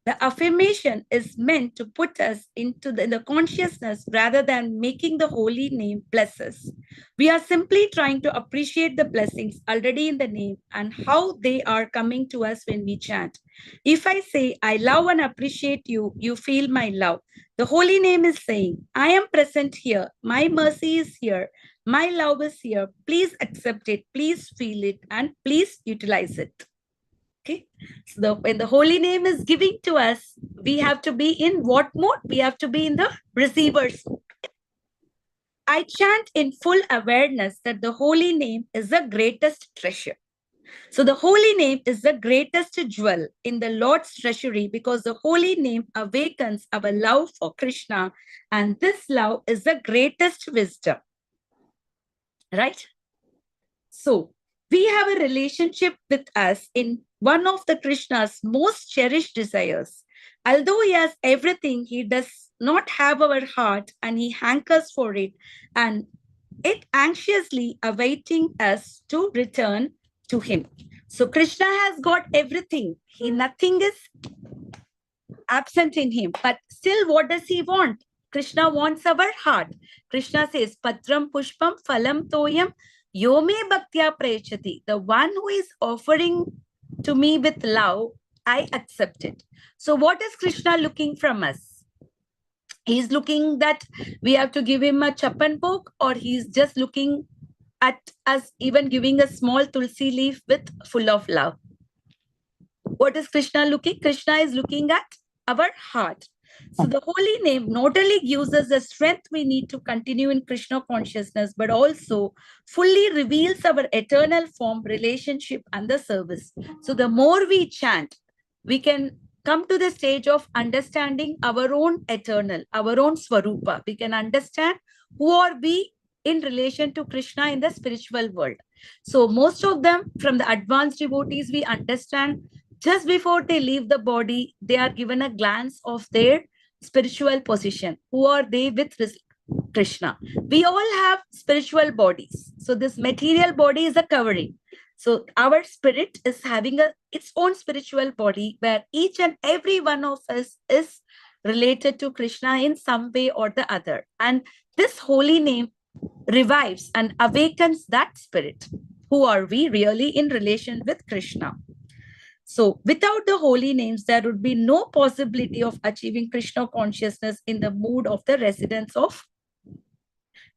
The affirmation is meant to put us into the consciousness rather than making the holy name bless us. We are simply trying to appreciate the blessings already in the name and how they are coming to us when we chant. If I say, I love and appreciate you, you feel my love. The holy name is saying, I am present here. My mercy is here. My love is here. Please accept it. Please feel it and please utilize it. Okay, so when the holy name is giving to us, we have to be in what mode? We have to be in the receiver's mode. I chant in full awareness that the holy name is the greatest treasure. So the holy name is the greatest jewel in the Lord's treasury because the holy name awakens our love for Krishna, and this love is the greatest wisdom. Right? So we have a relationship with us in one of the Krishna's most cherished desires. Although he has everything, he does not have our heart and he hankers for it and it anxiously awaiting us to return to him. So Krishna has got everything. Nothing is absent in him. But still, what does he want? Krishna wants our heart. Krishna says, Patram Pushpam Phalam Toyam Yome Bhaktya Prayachati. The one who is offering to me with love, I accept it. So what is Krishna looking from us? He's looking that we have to give him a chapan bhog, or he's just looking at us even giving a small tulsi leaf with full of love. What is Krishna looking? Krishna is looking at our heart. So the holy name not only gives us the strength we need to continue in Krishna consciousness, but also fully reveals our eternal form, relationship, and the service. So the more we chant, we can come to the stage of understanding our own eternal, our own Swarupa. We can understand who are we in relation to Krishna in the spiritual world. So most of them, from the advanced devotees, we understand just before they leave the body, they are given a glance of their spiritual position. Who are they with Krishna. We all have spiritual bodies. So this material body is a covering. So our spirit is having its own spiritual body where each and every one of us is related to Krishna in some way or the other. And this holy name revives and awakens that spirit. Who are we really in relation with Krishna? So without the holy names, there would be no possibility of achieving Krishna consciousness in the mood of the residents of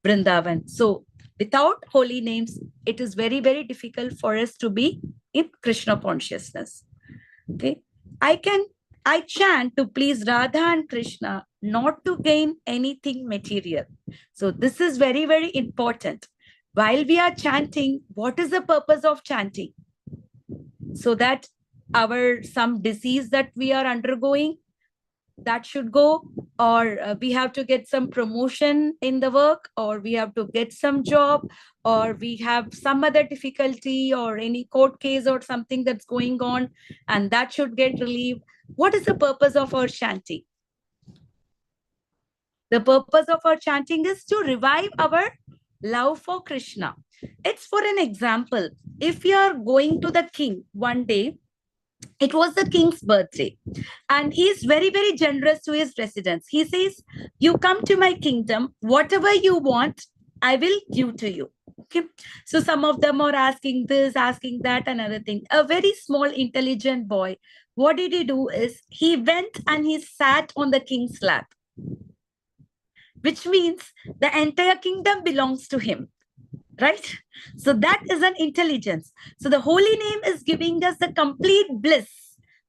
Vrindavan. So without holy names, it is very, very difficult for us to be in Krishna consciousness. Okay. I chant to please Radha and Krishna, not to gain anything material. So this is very, very important. While we are chanting, what is the purpose of chanting? So that some disease that we are undergoing, that should go, or we have to get some promotion in the work, or we have to get some job, or we have some other difficulty or any court case or something that's going on, and that should get relieved. What is the purpose of our chanting? The purpose of our chanting is to revive our love for Krishna. It's for an example. If we are going to the king one day, it was the king's birthday, and he is very, very generous to his residents. He says, you come to my kingdom, whatever you want, I will give to you. Okay. So some of them are asking this, asking that, another thing. A very small, intelligent boy, what did he do is he went and he sat on the king's lap, which means the entire kingdom belongs to him. Right? So that is an intelligence. So the holy name is giving us the complete bliss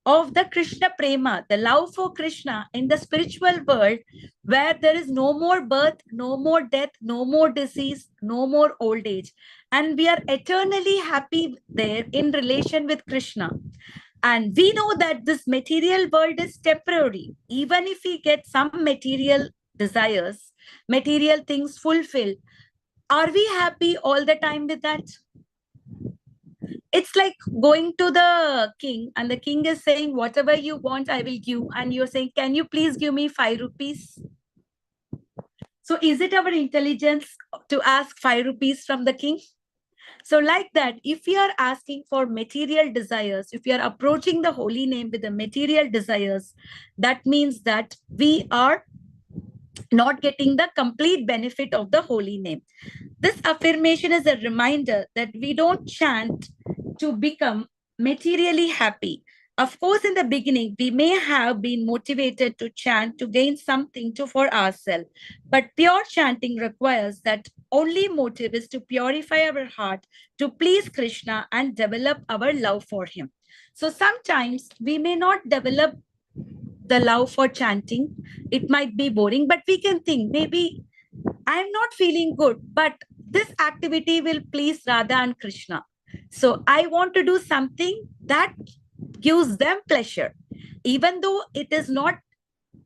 of the Krishna Prema, the love for Krishna in the spiritual world, where there is no more birth, no more death, no more disease, no more old age. And we are eternally happy there in relation with Krishna. And we know that this material world is temporary. Even if we get some material desires, material things fulfilled, are we happy all the time with that? It's like going to the king and the king is saying, whatever you want, I will give. And you're saying, can you please give me 5 rupees? So is it our intelligence to ask 5 rupees from the king? So like that, if we are asking for material desires, if we are approaching the holy name with the material desires, that means that we are not getting the complete benefit of the holy name. This affirmation is a reminder that we don't chant to become materially happy. Of course, in the beginning, we may have been motivated to chant to gain something for ourselves, but pure chanting requires that only motive is to purify our heart, to please Krishna and develop our love for him. So sometimes we may not develop the love for chanting. It might be boring, but we can think, maybe I'm not feeling good, but this activity will please Radha and Krishna. So I want to do something that gives them pleasure, even though it is not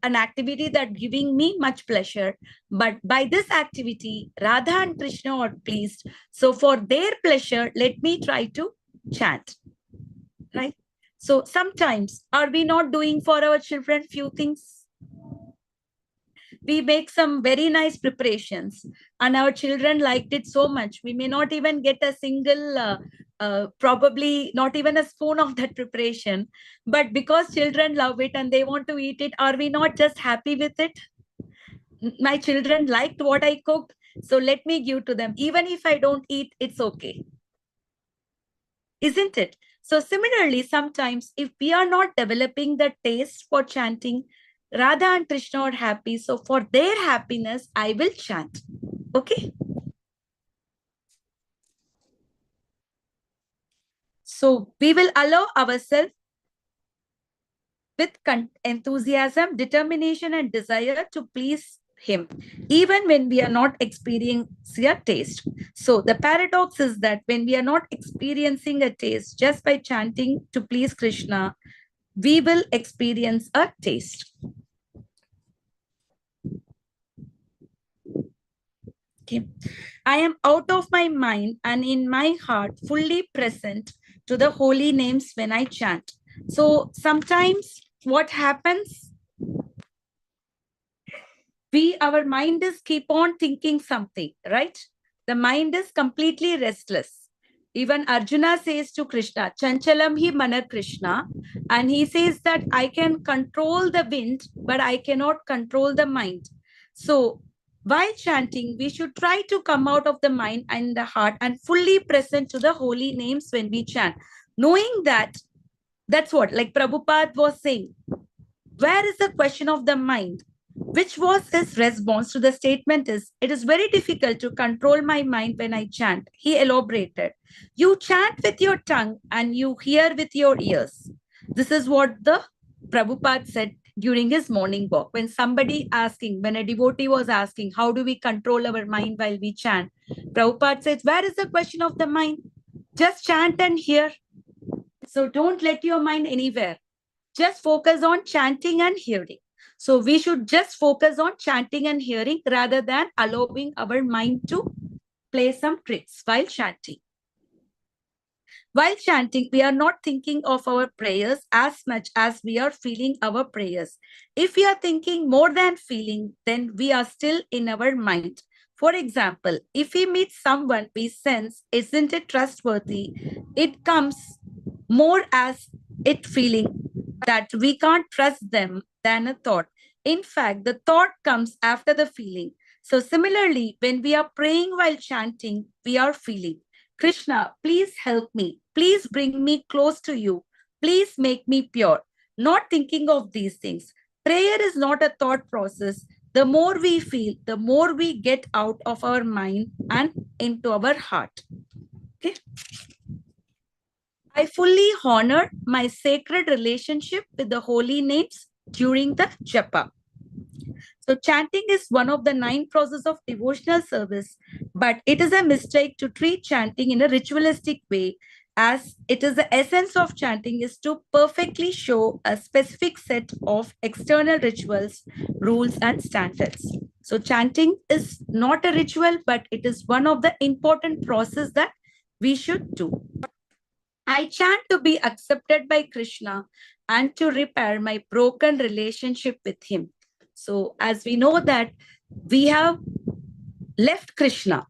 an activity that giving me much pleasure, but by this activity, Radha and Krishna are pleased. So for their pleasure, let me try to chant, right? So sometimes, are we not doing for our children few things? We make some very nice preparations and our children liked it so much. We may not even get a single, probably not even a spoon of that preparation. But because children love it and they want to eat it, are we not just happy with it? My children liked what I cooked, so let me give to them. Even if I don't eat, it's okay. Isn't it? So similarly, sometimes if we are not developing the taste for chanting, Radha and Krishna are happy. So for their happiness, I will chant. Okay. So we will allow ourselves with enthusiasm, determination, and desire to please him, even when we are not experiencing a taste. So the paradox is that when we are not experiencing a taste, just by chanting to please Krishna, we will experience a taste. Okay. I am out of my mind and in my heart fully present to the holy names when I chant. So sometimes what happens? our mind is keep on thinking something, right? The mind is completely restless. Even Arjuna says to Krishna, Chanchalam hi mana Krishna, and he says that I can control the wind, but I cannot control the mind. So while chanting, we should try to come out of the mind and the heart and fully present to the holy names when we chant, knowing that that's what, like Prabhupada was saying, where is the question of the mind? Which was his response to the statement is, it is very difficult to control my mind when I chant. He elaborated, you chant with your tongue and you hear with your ears. This is what the Prabhupada said during his morning walk. When a devotee was asking, how do we control our mind while we chant? Prabhupada said, where is the question of the mind? Just chant and hear. So don't let your mind anywhere. Just focus on chanting and hearing. So we should just focus on chanting and hearing rather than allowing our mind to play some tricks while chanting. While chanting, we are not thinking of our prayers as much as we are feeling our prayers. If we are thinking more than feeling, then we are still in our mind. For example, if we meet someone we sense isn't it trustworthy, it comes more as it feeling that we can't trust them than a thought. In fact, the thought comes after the feeling. So similarly, when we are praying while chanting, we are feeling, Krishna, please help me. Please bring me close to you. Please make me pure. Not thinking of these things. Prayer is not a thought process. The more we feel, the more we get out of our mind and into our heart. Okay. I fully honor my sacred relationship with the holy names during the japa. So chanting is one of the 9 processes of devotional service, but it is a mistake to treat chanting in a ritualistic way, as it is the essence of chanting is to perfectly show a specific set of external rituals, rules, and standards. So chanting is not a ritual, but it is one of the important processes that we should do. I chant to be accepted by Krishna and to repair my broken relationship with him. So as we know that we have left Krishna,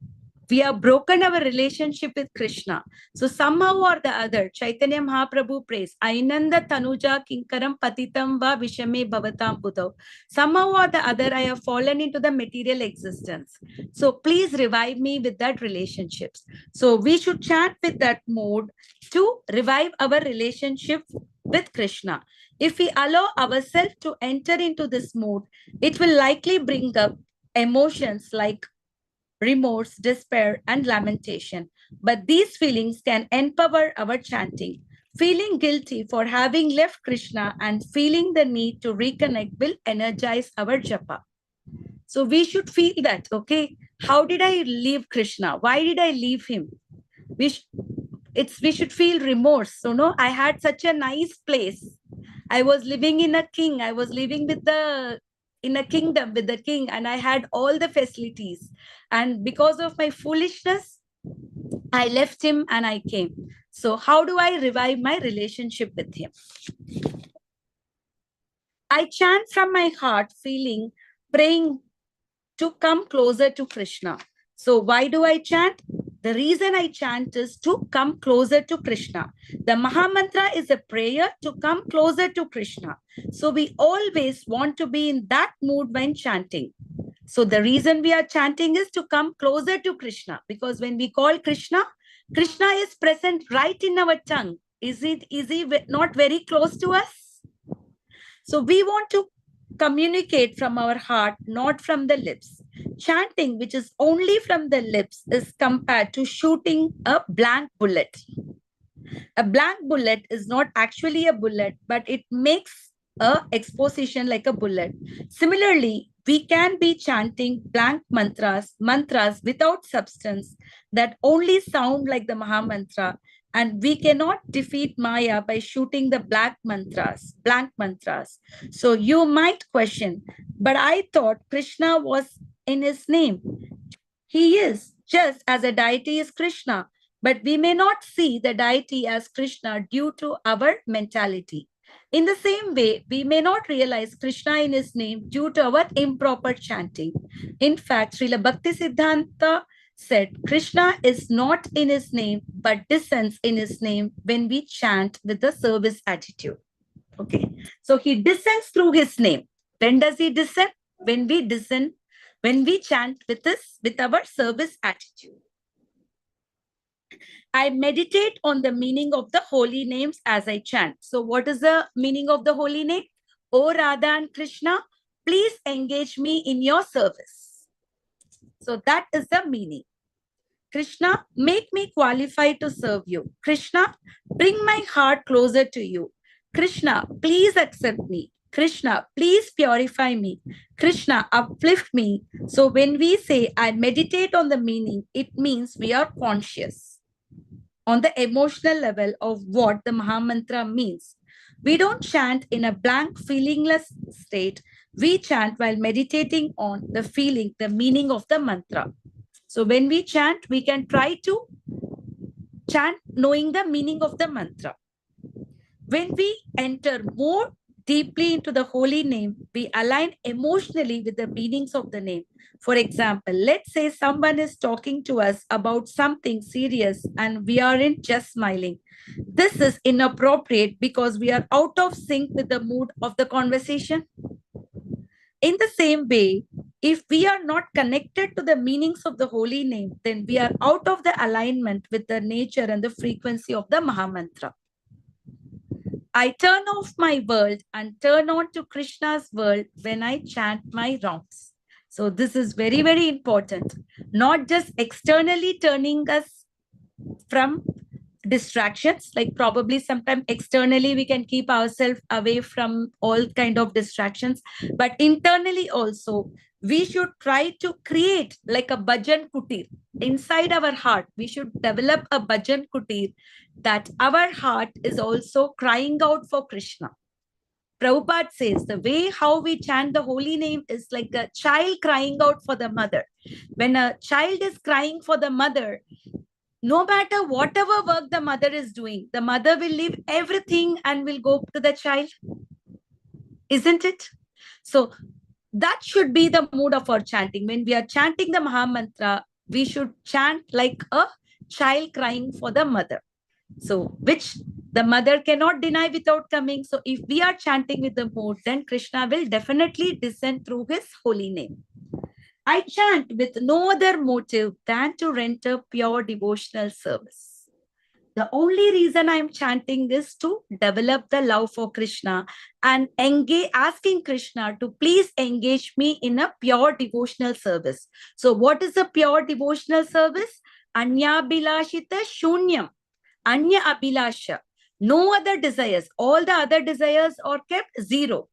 we have broken our relationship with Krishna. So somehow or the other, Chaitanya Mahaprabhu prays, Ainanda Tanuja Kinkaram Patitam Va Vishame Bhavatam Budhav. Somehow or the other, I have fallen into the material existence. So please revive me with that relationships. So we should chant with that mode to revive our relationship with Krishna. If we allow ourselves to enter into this mode, it will likely bring up emotions like remorse, despair, and lamentation. But these feelings can empower our chanting. Feeling guilty for having left Krishna and feeling the need to reconnect will energize our japa. So we should feel that, okay, how did I leave Krishna? Why did I leave him? We should feel remorse. So no, I had such a nice place. I was living in a king. I was living in a kingdom with the king, and I had all the facilities. And because of my foolishness, I left him and I came. So how do I revive my relationship with him? I chant from my heart, praying to come closer to Krishna. So why do I chant? The reason I chant is to come closer to Krishna. The Mahamantra is a prayer to come closer to Krishna. So we always want to be in that mood when chanting. So the reason we are chanting is to come closer to Krishna, because when we call Krishna, Krishna is present right in our tongue. Is he not very close to us? So we want to communicate from our heart, not from the lips. Chanting, which is only from the lips, is compared to shooting a blank bullet. A blank bullet is not actually a bullet, but it makes a exposition like a bullet. Similarly, we can be chanting blank mantras without substance that only sound like the Mahamantra, and we cannot defeat Maya by shooting the blank mantras. So you might question, but I thought Krishna was in his name. He is, just as a deity is Krishna, but we may not see the deity as Krishna due to our mentality. In the same way, we may not realize Krishna in his name due to our improper chanting. In fact, Srila Bhakti Siddhanta said, Krishna is not in his name, but descends in his name when we chant with the service attitude. Okay, so he descends through his name. When does he descend? When we descend, when we chant with our service attitude. I meditate on the meaning of the holy names as I chant. So what is the meaning of the holy name? O Radha and Krishna, please engage me in your service. So that is the meaning. Krishna, make me qualified to serve you. Krishna, bring my heart closer to you. Krishna, please accept me. Krishna, please purify me. Krishna, uplift me. So when we say, I meditate on the meaning, it means we are conscious on the emotional level of what the Mahamantra means. We don't chant in a blank, feelingless state. We chant while meditating on the feeling, the meaning of the mantra. So when we chant, we can try to chant knowing the meaning of the mantra. When we enter more deeply into the holy name, we align emotionally with the meanings of the name. For example, let's say someone is talking to us about something serious and we aren't just smiling. This is inappropriate because we are out of sync with the mood of the conversation. In the same way, if we are not connected to the meanings of the holy name, then we are out of the alignment with the nature and the frequency of the Mahamantra. I turn off my world and turn on to Krishna's world when I chant my rounds. So this is very, very important. Not just externally turning us from distractions, like probably sometimes externally we can keep ourselves away from all kind of distractions, but internally also we should try to create like a bhajan kutir inside our heart. We should develop a bhajan kutir that our heart is also crying out for Krishna. Prabhupada says the way how we chant the holy name is like a child crying out for the mother. When a child is crying for the mother, no matter whatever work the mother is doing, the mother will leave everything and will go to the child. Isn't it? So that should be the mood of our chanting. When we are chanting the Mahamantra, we should chant like a child crying for the mother. So which the mother cannot deny without coming. So if we are chanting with the mood, then Krishna will definitely descend through his holy name. I chant with no other motive than to render pure devotional service. The only reason I'm chanting is to develop the love for Krishna and asking Krishna to please engage me in a pure devotional service. So what is a pure devotional service? Anya Bilashita Shunyam. Anya Abhilasha. No other desires. All the other desires are kept zero.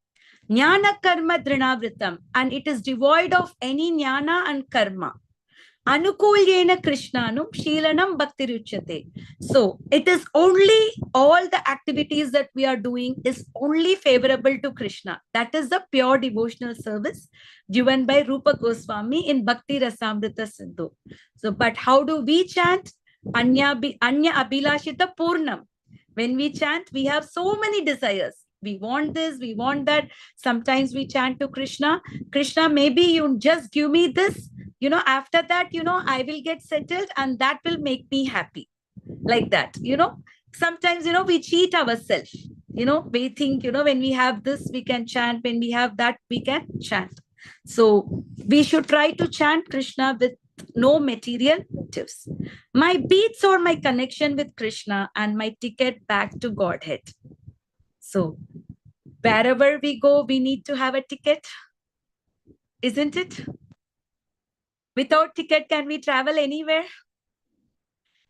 Jnana karma drinavritam, and it is devoid of any jnana and karma. Anukulyena Krishnanum Sheelanam Bhaktiruchyate. So it is only all the activities that we are doing is only favorable to Krishna. That is the pure devotional service given by Rupa Goswami in Bhakti Rasamrita Sindhu. So, but how do we chant? Anya Abhilashita Purnam. When we chant, we have so many desires. We want this, we want that. Sometimes we chant to Krishna. Krishna, maybe you just give me this. After that, I will get settled and that will make me happy. Like that, sometimes, we cheat ourselves. We think, when we have this, we can chant. When we have that, we can chant. So we should try to chant Krishna with no material motives. My beats or my connection with Krishna and my ticket back to Godhead. So wherever we go, we need to have a ticket. Isn't it? Without ticket, can we travel anywhere?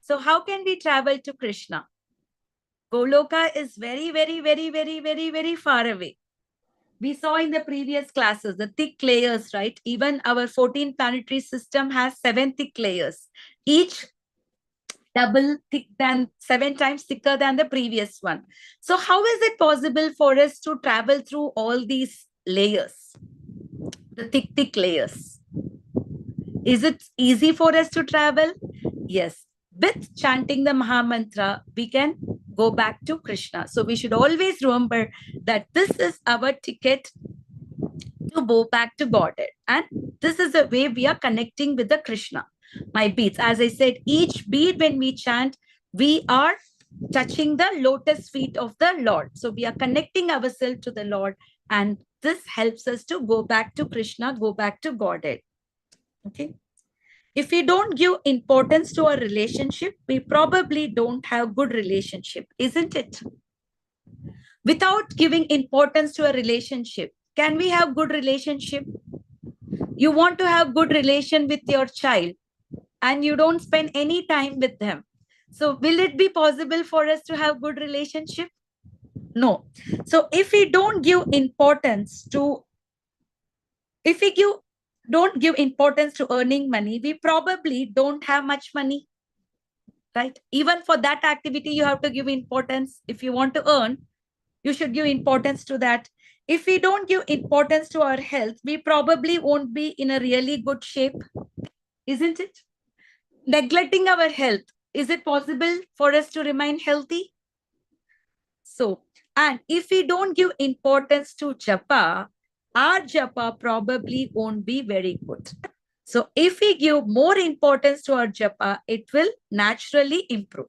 So how can we travel to Krishna? Goloka is very, very, very, very, very, very far away. We saw in the previous classes, the thick layers, right? Even our 14 planetary system has 7 thick layers, each double thick than 7 times thicker than the previous one. So how is it possible for us to travel through all these layers, the thick layers? Is it easy for us to travel? Yes. With chanting the Mahamantra, we can go back to Krishna. So we should always remember that this is our ticket to go back to Godhead. And this is the way we are connecting with the Krishna. My beads, as I said, each bead when we chant, we are touching the lotus feet of the Lord. So we are connecting ourselves to the Lord, and this helps us to go back to Krishna, go back to Godhead. Okay. If we don't give importance to our relationship, we probably don't have good relationship, isn't it? Without giving importance to a relationship, can we have good relationship? You want to have good relation with your child and you don't spend any time with them. So will it be possible for us to have good relationship? No. So if we don't give importance to, don't give importance to earning money, we probably don't have much money, right? Even for that activity, you have to give importance. If you want to earn, you should give importance to that. If we don't give importance to our health, we probably won't be in a really good shape, isn't it? Neglecting our health, is it possible for us to remain healthy? So, and if we don't give importance to japa, our japa probably won't be very good. So if we give more importance to our japa, it will naturally improve.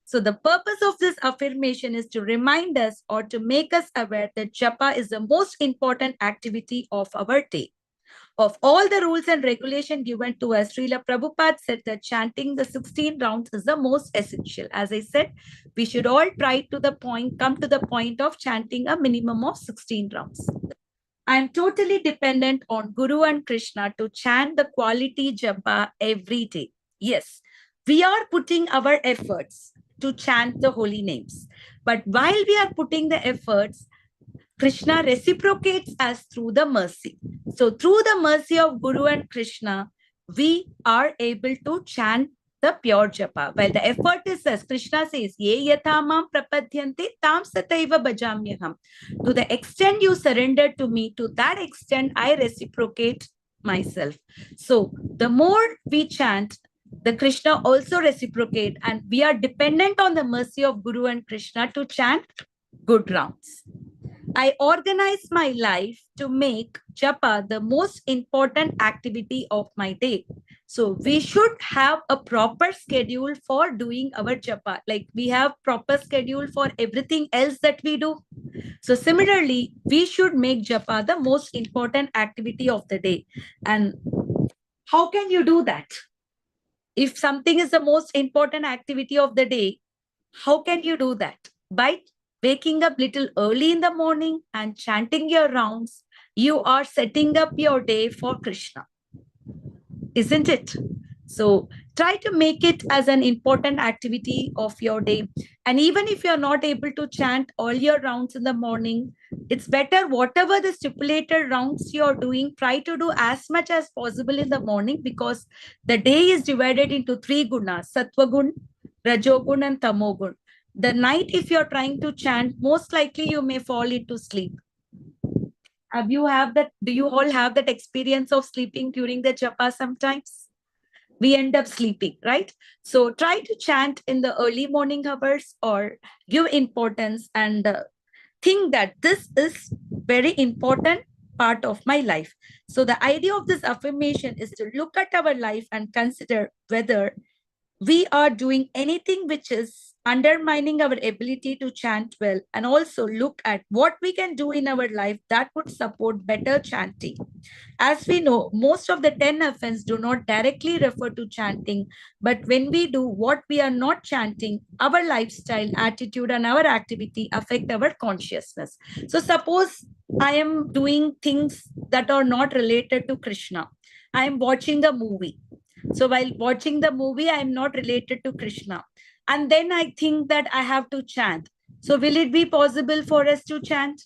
So the purpose of this affirmation is to remind us or to make us aware that japa is the most important activity of our day. Of all the rules and regulation given to us, Srila Prabhupada said that chanting the 16 rounds is the most essential. As I said, we should all try to the point, come to the point of chanting a minimum of 16 rounds. I am totally dependent on Guru and Krishna to chant the quality japa every day. Yes, we are putting our efforts to chant the holy names. But while we are putting the efforts, Krishna reciprocates us through the mercy. So through the mercy of Guru and Krishna, we are able to chant the pure japa. While the effort is as Krishna says, Ye yathamam prapadyante tam sataiva bhajamyaham. To the extent you surrender to me, to that extent I reciprocate myself. So the more we chant, the Krishna also reciprocate, and we are dependent on the mercy of Guru and Krishna to chant good rounds. I organize my life to make japa the most important activity of my day. So we should have a proper schedule for doing our japa. Like we have proper schedule for everything else that we do. So similarly, we should make japa the most important activity of the day. And how can you do that? If something is the most important activity of the day, how can you do that? By waking up little early in the morning and chanting your rounds, you are setting up your day for Krishna, isn't it? So try to make it as an important activity of your day. And even if you're not able to chant all your rounds in the morning, it's better whatever the stipulated rounds you're doing, try to do as much as possible in the morning, because the day is divided into 3 gunas, Sattva gun, Rajogun and Tamogun. The night, if you're trying to chant, most likely you may fall into sleep. Do you all have that experience of sleeping during the japa sometimes? We end up sleeping, right? So try to chant in the early morning hours or give importance and think that this is very important part of my life. So the idea of this affirmation is to look at our life and consider whether we are doing anything which is undermining our ability to chant well, and also look at what we can do in our life that would support better chanting. As we know, most of the 10 offenses do not directly refer to chanting, but when we do what we are not chanting, our lifestyle, attitude, and our activity affect our consciousness. So suppose I am doing things that are not related to Krishna. I am watching a movie. So while watching the movie, I am not related to Krishna. And then I think that I have to chant. So will it be possible for us to chant?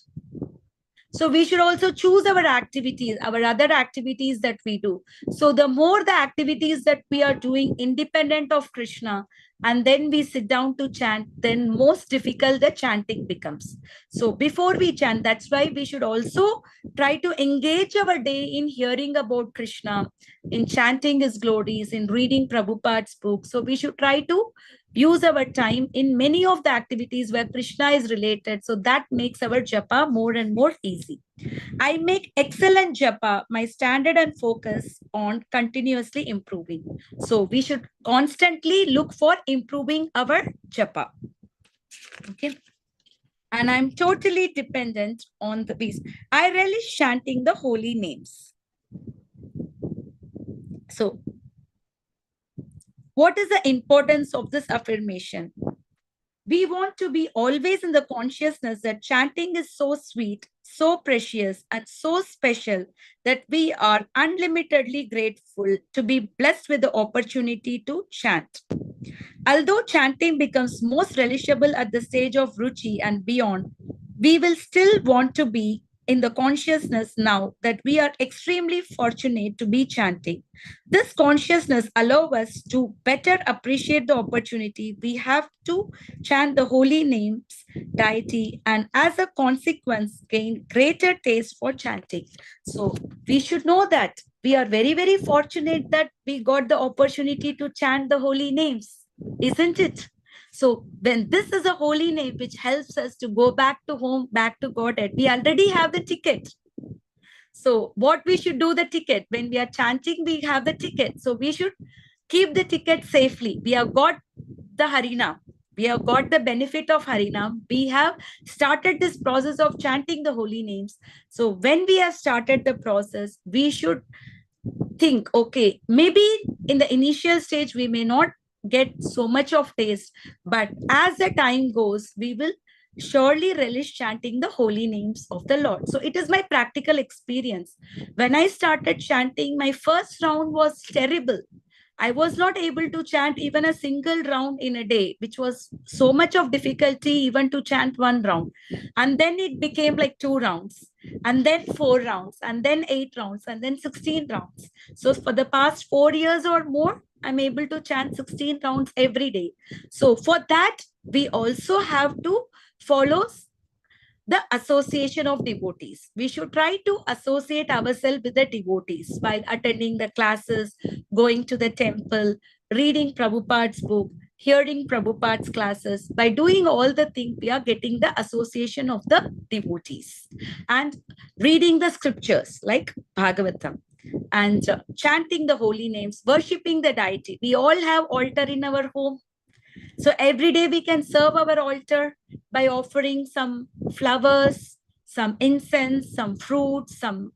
So we should also choose our activities, our other activities that we do. So the more the activities that we are doing independent of Krishna, and then we sit down to chant, then most difficult the chanting becomes. So before we chant, that's why we should also try to engage our day in hearing about Krishna, in chanting his glories, in reading Prabhupada's book. So we should try to use our time in many of the activities where Krishna is related. So that makes our japa more and more easy. I make excellent japa my standard and focus on continuously improving. So we should constantly look for improving our japa. Okay. And I'm totally dependent on the beast. I relish chanting the holy names. So what is the importance of this affirmation? We want to be always in the consciousness that chanting is so sweet, so precious, and so special that we are unlimitedly grateful to be blessed with the opportunity to chant. Although chanting becomes most relishable at the stage of Ruchi and beyond, we will still want to be in the consciousness now that we are extremely fortunate to be chanting. This consciousness allows us to better appreciate the opportunity we have to chant the holy names, deity, and as a consequence, gain greater taste for chanting. So we should know that we are very, very fortunate that we got the opportunity to chant the holy names, isn't it? So when this is a holy name which helps us to go back to home, back to Godhead, we already have the ticket. So what we should do the ticket? When we are chanting, we have the ticket. So we should keep the ticket safely. We have got the Harinam. We have got the benefit of Harinam. We have started this process of chanting the holy names. So when we have started the process, we should think, okay, maybe in the initial stage, we may not get so much of taste, but as the time goes, we will surely relish chanting the holy names of the Lord. So it is my practical experience. When I started chanting, my first round was terrible. I was not able to chant even a single round in a day, which was so much of difficulty even to chant one round. And then it became like 2 rounds, and then 4 rounds, and then 8 rounds, and then 16 rounds. So for the past 4 years or more, I'm able to chant 16 rounds every day. So for that, we also have to follow the association of devotees. We should try to associate ourselves with the devotees while attending the classes, going to the temple, reading Prabhupada's book, hearing Prabhupada's classes. By doing all the things, we are getting the association of the devotees and reading the scriptures like Bhagavatam and chanting the holy names, worshipping the deity. We all have altar in our home. So every day we can serve our altar by offering some flowers, some incense, some fruits, some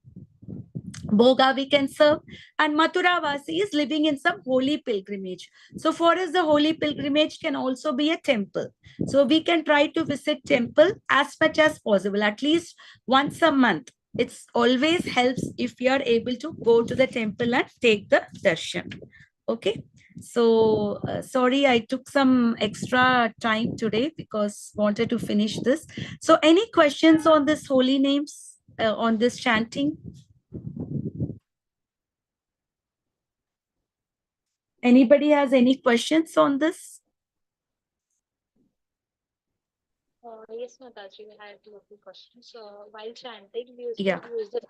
boga we can serve. And Mathura Vasi is living in some holy pilgrimage. So for us, the holy pilgrimage can also be a temple. So we can try to visit temple as much as possible, at least once a month. It's always helps if we are able to go to the temple and take the darshan. Okay. So sorry, I took some extra time today because wanted to finish this. So any questions on this holy names, on this chanting? Anybody has any questions on this? Yes, Mataji, I have a few questions. So while chanting, we used Yeah. to use the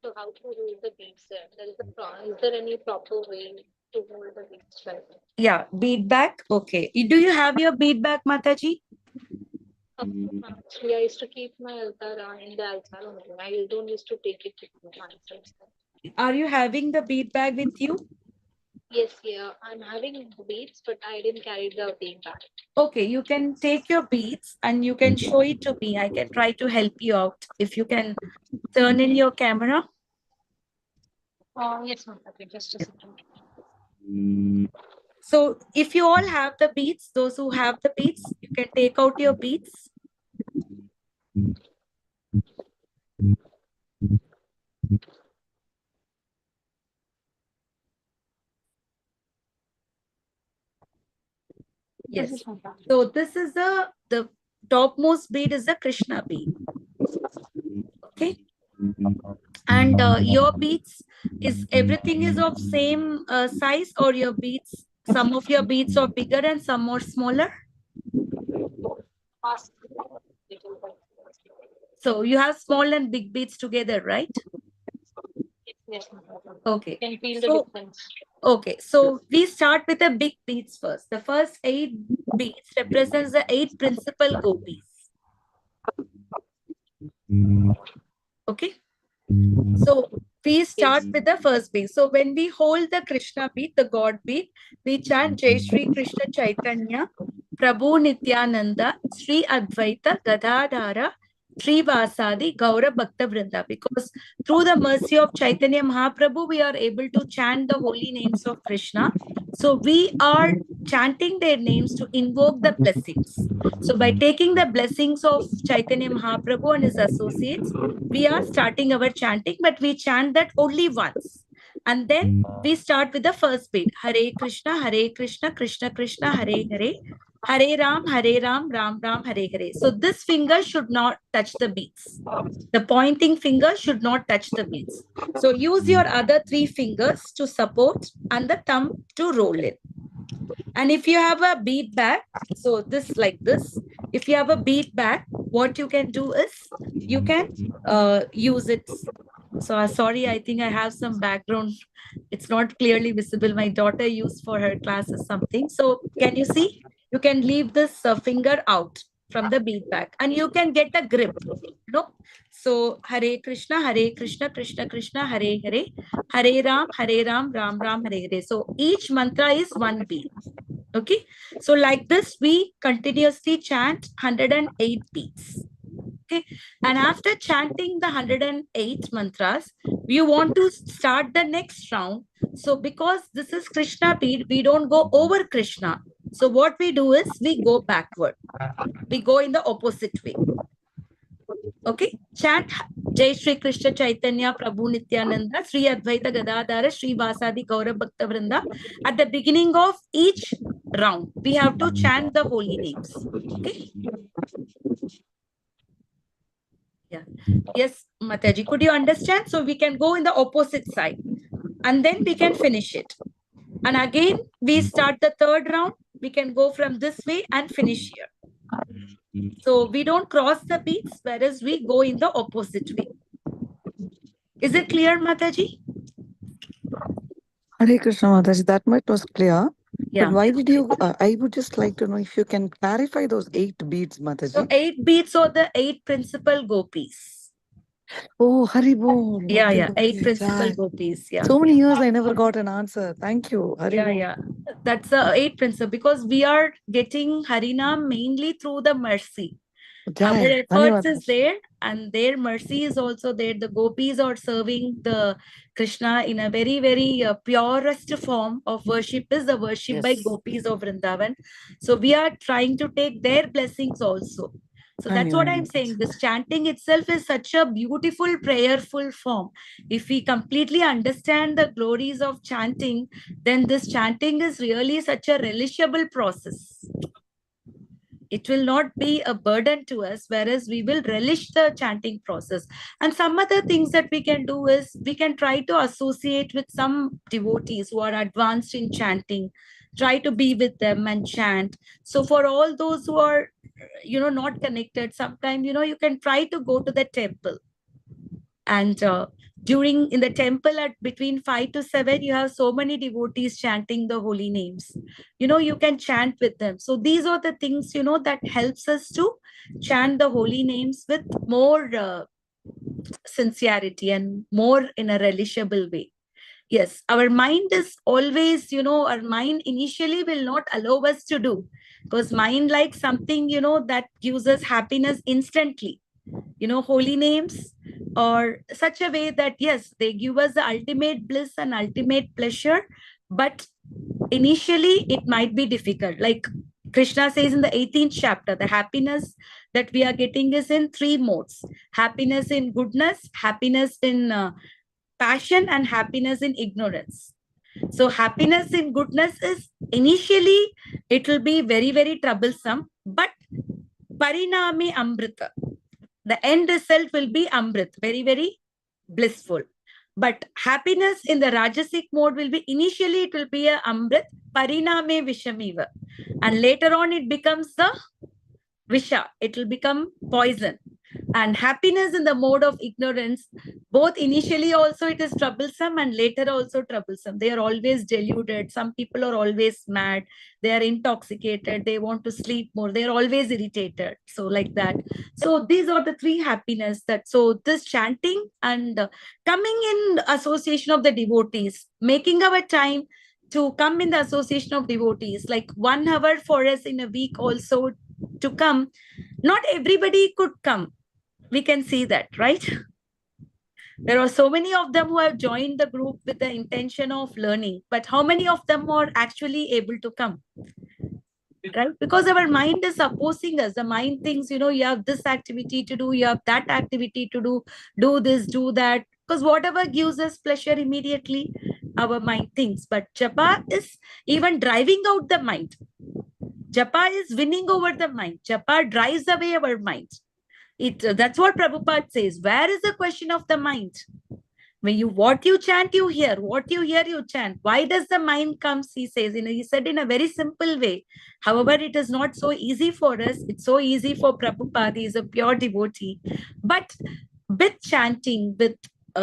so how to use the beats there? Is there any proper way to hold the beats right? Yeah, beat back. Okay. Do you have your beat back, Mataji? Actually, I used to keep my altar in the altar only. I don't used to take it to myself. Are you having the beat bag with you? Yes, yeah, I'm having beats, but I didn't carry the beat back. Okay, you can take your beats and you can show it to me. I can try to help you out. If you can turn in your camera. Yes, Mataji, just a second. So if you all have the beats, those who have the beats, you can take out your beats. Yes. So this is the topmost bead is the Krishna bead. Okay. And your beads is everything is of same size, or your beads, some of your beads are bigger and some more smaller? So you have small and big beads together, right? Yes. Okay. Can feel the So, difference. Okay, so we start with the big beads first. The first 8 beads represents the 8 principal gopis. Okay, so we start with the first bead. So when we hold the Krishna bead, the God bead, we chant Jai Shri Krishna Chaitanya, Prabhu Nityananda, Sri Advaita Gadadhara, Sri Vasadi, Gaura Bhakta Vrinda. Because through the mercy of Chaitanya Mahaprabhu, we are able to chant the holy names of Krishna. So we are chanting their names to invoke the blessings. So by taking the blessings of Chaitanya Mahaprabhu and his associates, we are starting our chanting, but we chant that only once. And then we start with the first beat. Hare Krishna, Krishna Krishna, Hare Hare. Hare Ram, Ram Ram, Hare Hare. So this finger should not touch the beats. The pointing finger should not touch the beats. So use your other 3 fingers to support and the thumb to roll it. And if you have a bead bag, so this like this, if you have a bead bag, what you can do is you can use it. So sorry, I think I have some background. It's not clearly visible. My daughter used for her class or something. So can you see? You can leave this finger out from the bead bag and you can get a grip. No? So Hare Krishna, Krishna Krishna, Hare Hare. Hare Ram, Ram Ram, Hare Hare. So each mantra is 1 bead. Okay, so like this, we continuously chant 108 beats. Okay, and after chanting the 108 mantras, we want to start the next round. So because this is Krishna beat, we don't go over Krishna. So what we do is we go backward. We go in the opposite way. Okay, chant Jai Shri Krishna Chaitanya Prabhu Nityananda Sri Advaita Gadadhara Sri Vasadi Gaura Bhakta Vrinda. At the beginning of each round, we have to chant the holy names. Okay. Yeah. Yes, Mataji, could you understand? So we can go in the opposite side and then we can finish it. And again, we start the 3rd round. We can go from this way and finish here. So we don't cross the beats, whereas we go in the opposite way. Is it clear, Mataji? Hare Krishna Mataji, that much was clear. Yeah. But why did you, I would just like to know if you can clarify those 8 beads, Mataji. So 8 beats are the 8 principal gopis. Oh, Haribol. Yeah, Okay, yeah. 8 okay, principal yeah. gopis. Yeah. So many years I never got an answer. Thank you. Yeah, Haribol. yeah. That's 8 principal because we are getting Harinam mainly through the mercy. Our Jai. efforts is there and their mercy is also there. The gopis are serving the Krishna in a very, very purest form of worship is the worship by gopis of Vrindavan. So we are trying to take their blessings also. So that's what I'm saying. This chanting itself is such a beautiful, prayerful form. If we completely understand the glories of chanting, then this chanting is really such a relishable process. It will not be a burden to us, whereas we will relish the chanting process. And some other things that we can do is we can try to associate with some devotees who are advanced in chanting, try to be with them and chant. So for all those who are, not connected, sometimes, you can try to go to the temple. And in the temple at between 5 to 7, you have so many devotees chanting the holy names. You can chant with them. So these are the things, that helps us to chant the holy names with more sincerity and more in a relishable way. Yes, our mind is always, our mind initially will not allow us to do, because mind likes something, that gives us happiness instantly. Holy names or such a way that, yes, they give us the ultimate bliss and ultimate pleasure, but initially it might be difficult. Like Krishna says in the 18th chapter, the happiness that we are getting is in 3 modes: happiness in goodness, happiness in passion, and happiness in ignorance. So happiness in goodness is initially, it will be very, very troublesome, but pariname amrita, the end result will be amrit, very, very blissful. But happiness in the Rajasic mode will be, initially it will be a amrit, pariname vishamiva. And later on it becomes the visha, it will become poison. And happiness in the mode of ignorance, both initially also it is troublesome and later also troublesome. They are always deluded. Some people are always mad. They are intoxicated. They want to sleep more. They are always irritated. So like that. So these are the three happiness that, so this chanting and coming in association of the devotees, making our time to come in the association of devotees, like 1 hour for us in a week also to come. Not everybody could come. We can see that, right? There are so many of them who have joined the group with the intention of learning, but how many of them are actually able to come? Right? Because our mind is opposing us. The mind thinks, you have this activity to do, you have that activity to do this, do that. Because whatever gives us pleasure immediately, our mind thinks. But japa is even driving out the mind. Japa is winning over the mind. Japa drives away our mind. That's what Prabhupada says. Where is the question of the mind? When what you chant, you hear. What you hear, you chant. Why does the mind come? He says, he said in a very simple way. However, it is not so easy for us. It's so easy for Prabhupada. He is a pure devotee. But with chanting, with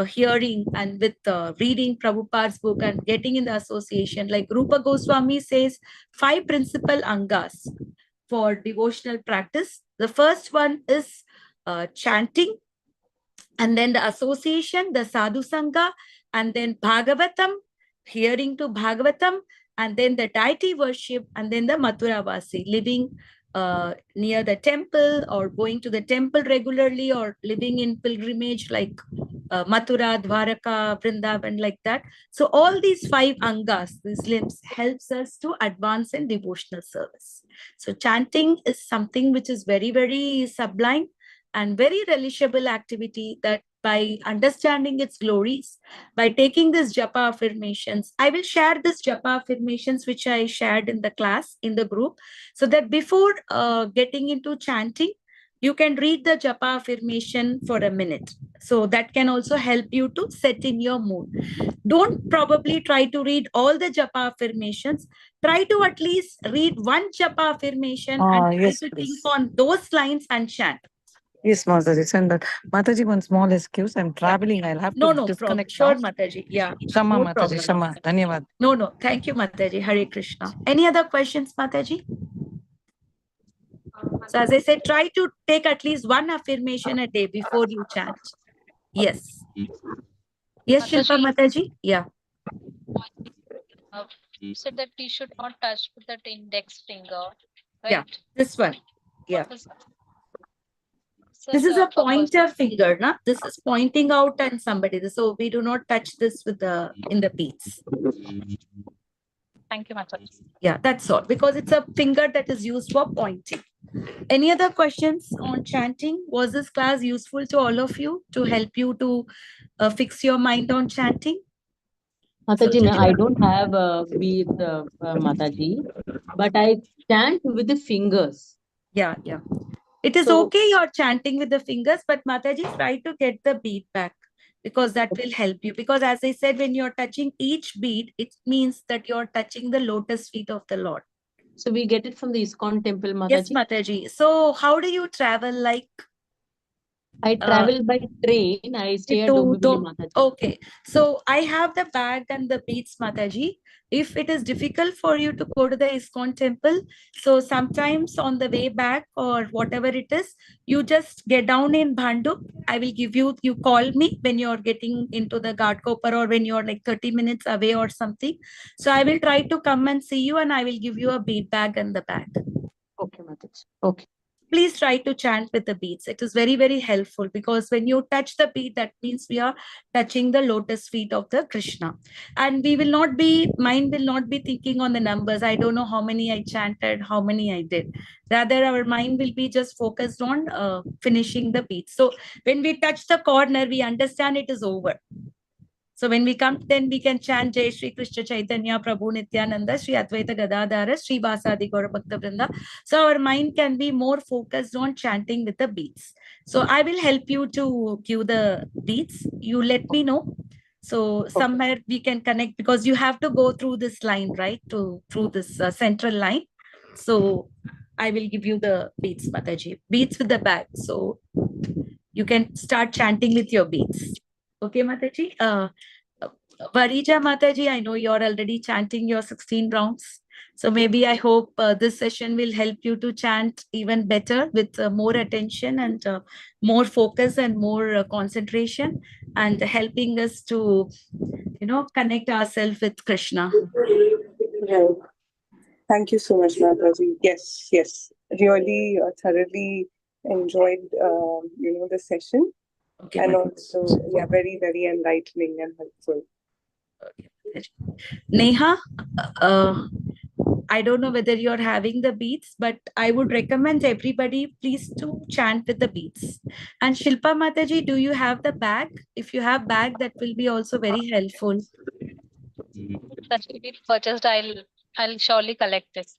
hearing, and with reading Prabhupada's book and getting in the association, like Rupa Goswami says, 5 principal angas for devotional practice. The first one is chanting, and then the association, the sadhu sangha, and then Bhagavatam, hearing to Bhagavatam, and then the deity worship, and then the Mathura Vasi, living near the temple or going to the temple regularly or living in pilgrimage like Mathura, Dwaraka, Vrindavan, like that. So all these 5 angas, these limbs, helps us to advance in devotional service. So chanting is something which is very, very sublime and very relishable activity, that by understanding its glories, by taking this japa affirmations, I will share this japa affirmations which I shared in the class, in the group, so that before getting into chanting, you can read the japa affirmation for a minute. So that can also help you to set in your mood. Don't probably try to read all the japa affirmations. Try to at least read one japa affirmation and try Yes, to please. think on those lines and chant. Yes, Mataji, send that. Mataji, one small excuse. I'm traveling. I'll have to No problem. disconnect Sure, now. Mataji. Yeah. Shama, No Mataji, problem. Shama. Dhanyavad. No. Thank you, Mataji. Hare Krishna. Any other questions, Mataji? So as I said, try to take at least one affirmation a day before you chant. Yes. Yes, Shilpa Mataji? Yeah. You said that we should not touch with that index finger, right? Yeah. This one. Yeah. What is that? This is a purpose? pointer finger, na? This is pointing out at somebody. So we do not touch this with in the beads. Thank you, Mataji. Yeah, that's all. Because it's a finger that is used for pointing. Any other questions on chanting? Was this class useful to all of you to help you to fix your mind on chanting? Mataji, I don't have a bead, Mataji, but I chant with the fingers. Yeah. It is So- okay you're chanting with the fingers, but Mataji, try to get the bead back, because that will help you. Because as I said, when you're touching each bead, it means that you're touching the lotus feet of the Lord. So we get it from the ISKCON temple, Mataji. Yes, Mataji. So how do you travel? Like I travel by train. I stay at to- Dombivli, Mataji. okay, so I have the bag and the beads, Mataji. If it is difficult for you to go to the ISKCON temple, so sometimes on the way back or whatever it is, you just get down in Bhandup. I will give you call me when you're getting into the Ghatkopar or when you're like 30 minutes away or something. So I will try to come and see you, and I will give you a bead bag and the bag. Okay, Mataji. Okay. Please try to chant with the beads. It is very, very helpful, because when you touch the bead, that means we are touching the lotus feet of the Krishna. And mind will not be thinking on the numbers. I don't know how many I chanted, how many I did. Rather, our mind will be just focused on finishing the beads. So when we touch the corner, we understand it is over. So when we come, then we can chant Jai Shri Krishna Chaitanya Prabhu Nityananda Shri Advaita Gadadhara Shri Vasadi Gaura Bhakta Vrinda. So our mind can be more focused on chanting with the beats. So I will help you to cue the beats. You let me know. So somewhere we can connect, because you have to go through this line, right? Through this central line. So I will give you the beats, Mataji. Beats with the bag. So you can start chanting with your beads. Okay, Mataji? Varija Mataji, I know you're already chanting your 16 rounds. So maybe I hope this session will help you to chant even better with more attention and more focus and more concentration, and helping us to, connect ourselves with Krishna. Right. Thank you so much, Mataji. Yes, yes. Really thoroughly enjoyed, the session. Okay, And Mataji. also, yeah, very, very enlightening and helpful. Neha, I don't know whether you're having the beats, but I would recommend everybody please to chant with the beats. And Shilpa Mataji, do you have the bag? If you have bag, that will be also very helpful. That will be purchased. I'll surely collect it.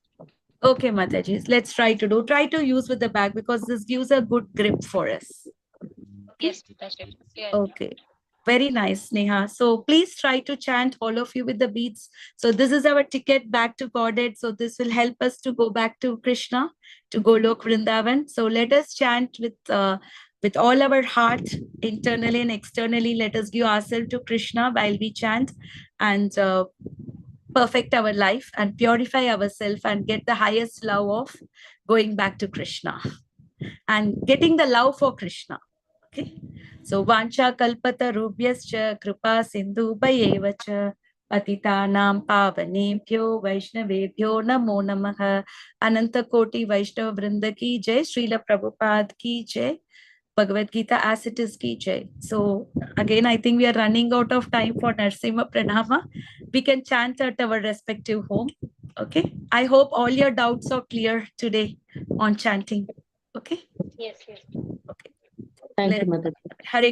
Okay, Mataji, let's try to use with the bag because this gives a good grip for us. Yes, Mataji. Yeah. Okay. Very nice, Neha. So please try to chant, all of you, with the beats. So this is our ticket back to Godhead. So this will help us to go back to Krishna, to Golok Vrindavan. So let us chant with all our heart, internally and externally. Let us give ourselves to Krishna while we chant, and perfect our life and purify ourselves and get the highest love of going back to Krishna and getting the love for Krishna. Okay. So Vancha Kalpata Rubhyascha Kripa Sindhu Bhayevacha Patitanam Pavanebhyo Vaishnavebhyo Namo Namaha. Ananta Koti Vaishnava Vrinda ki jai, Srila Prabhupada ki jai, Bhagavad Gita as it is ki jai. So again, I think we are running out of time for Narsimha Pranama. We can chant at our respective home. Okay. I hope all your doubts are clear today on chanting. Okay. Yes, yes. Okay. Thank you, Mataji. Hare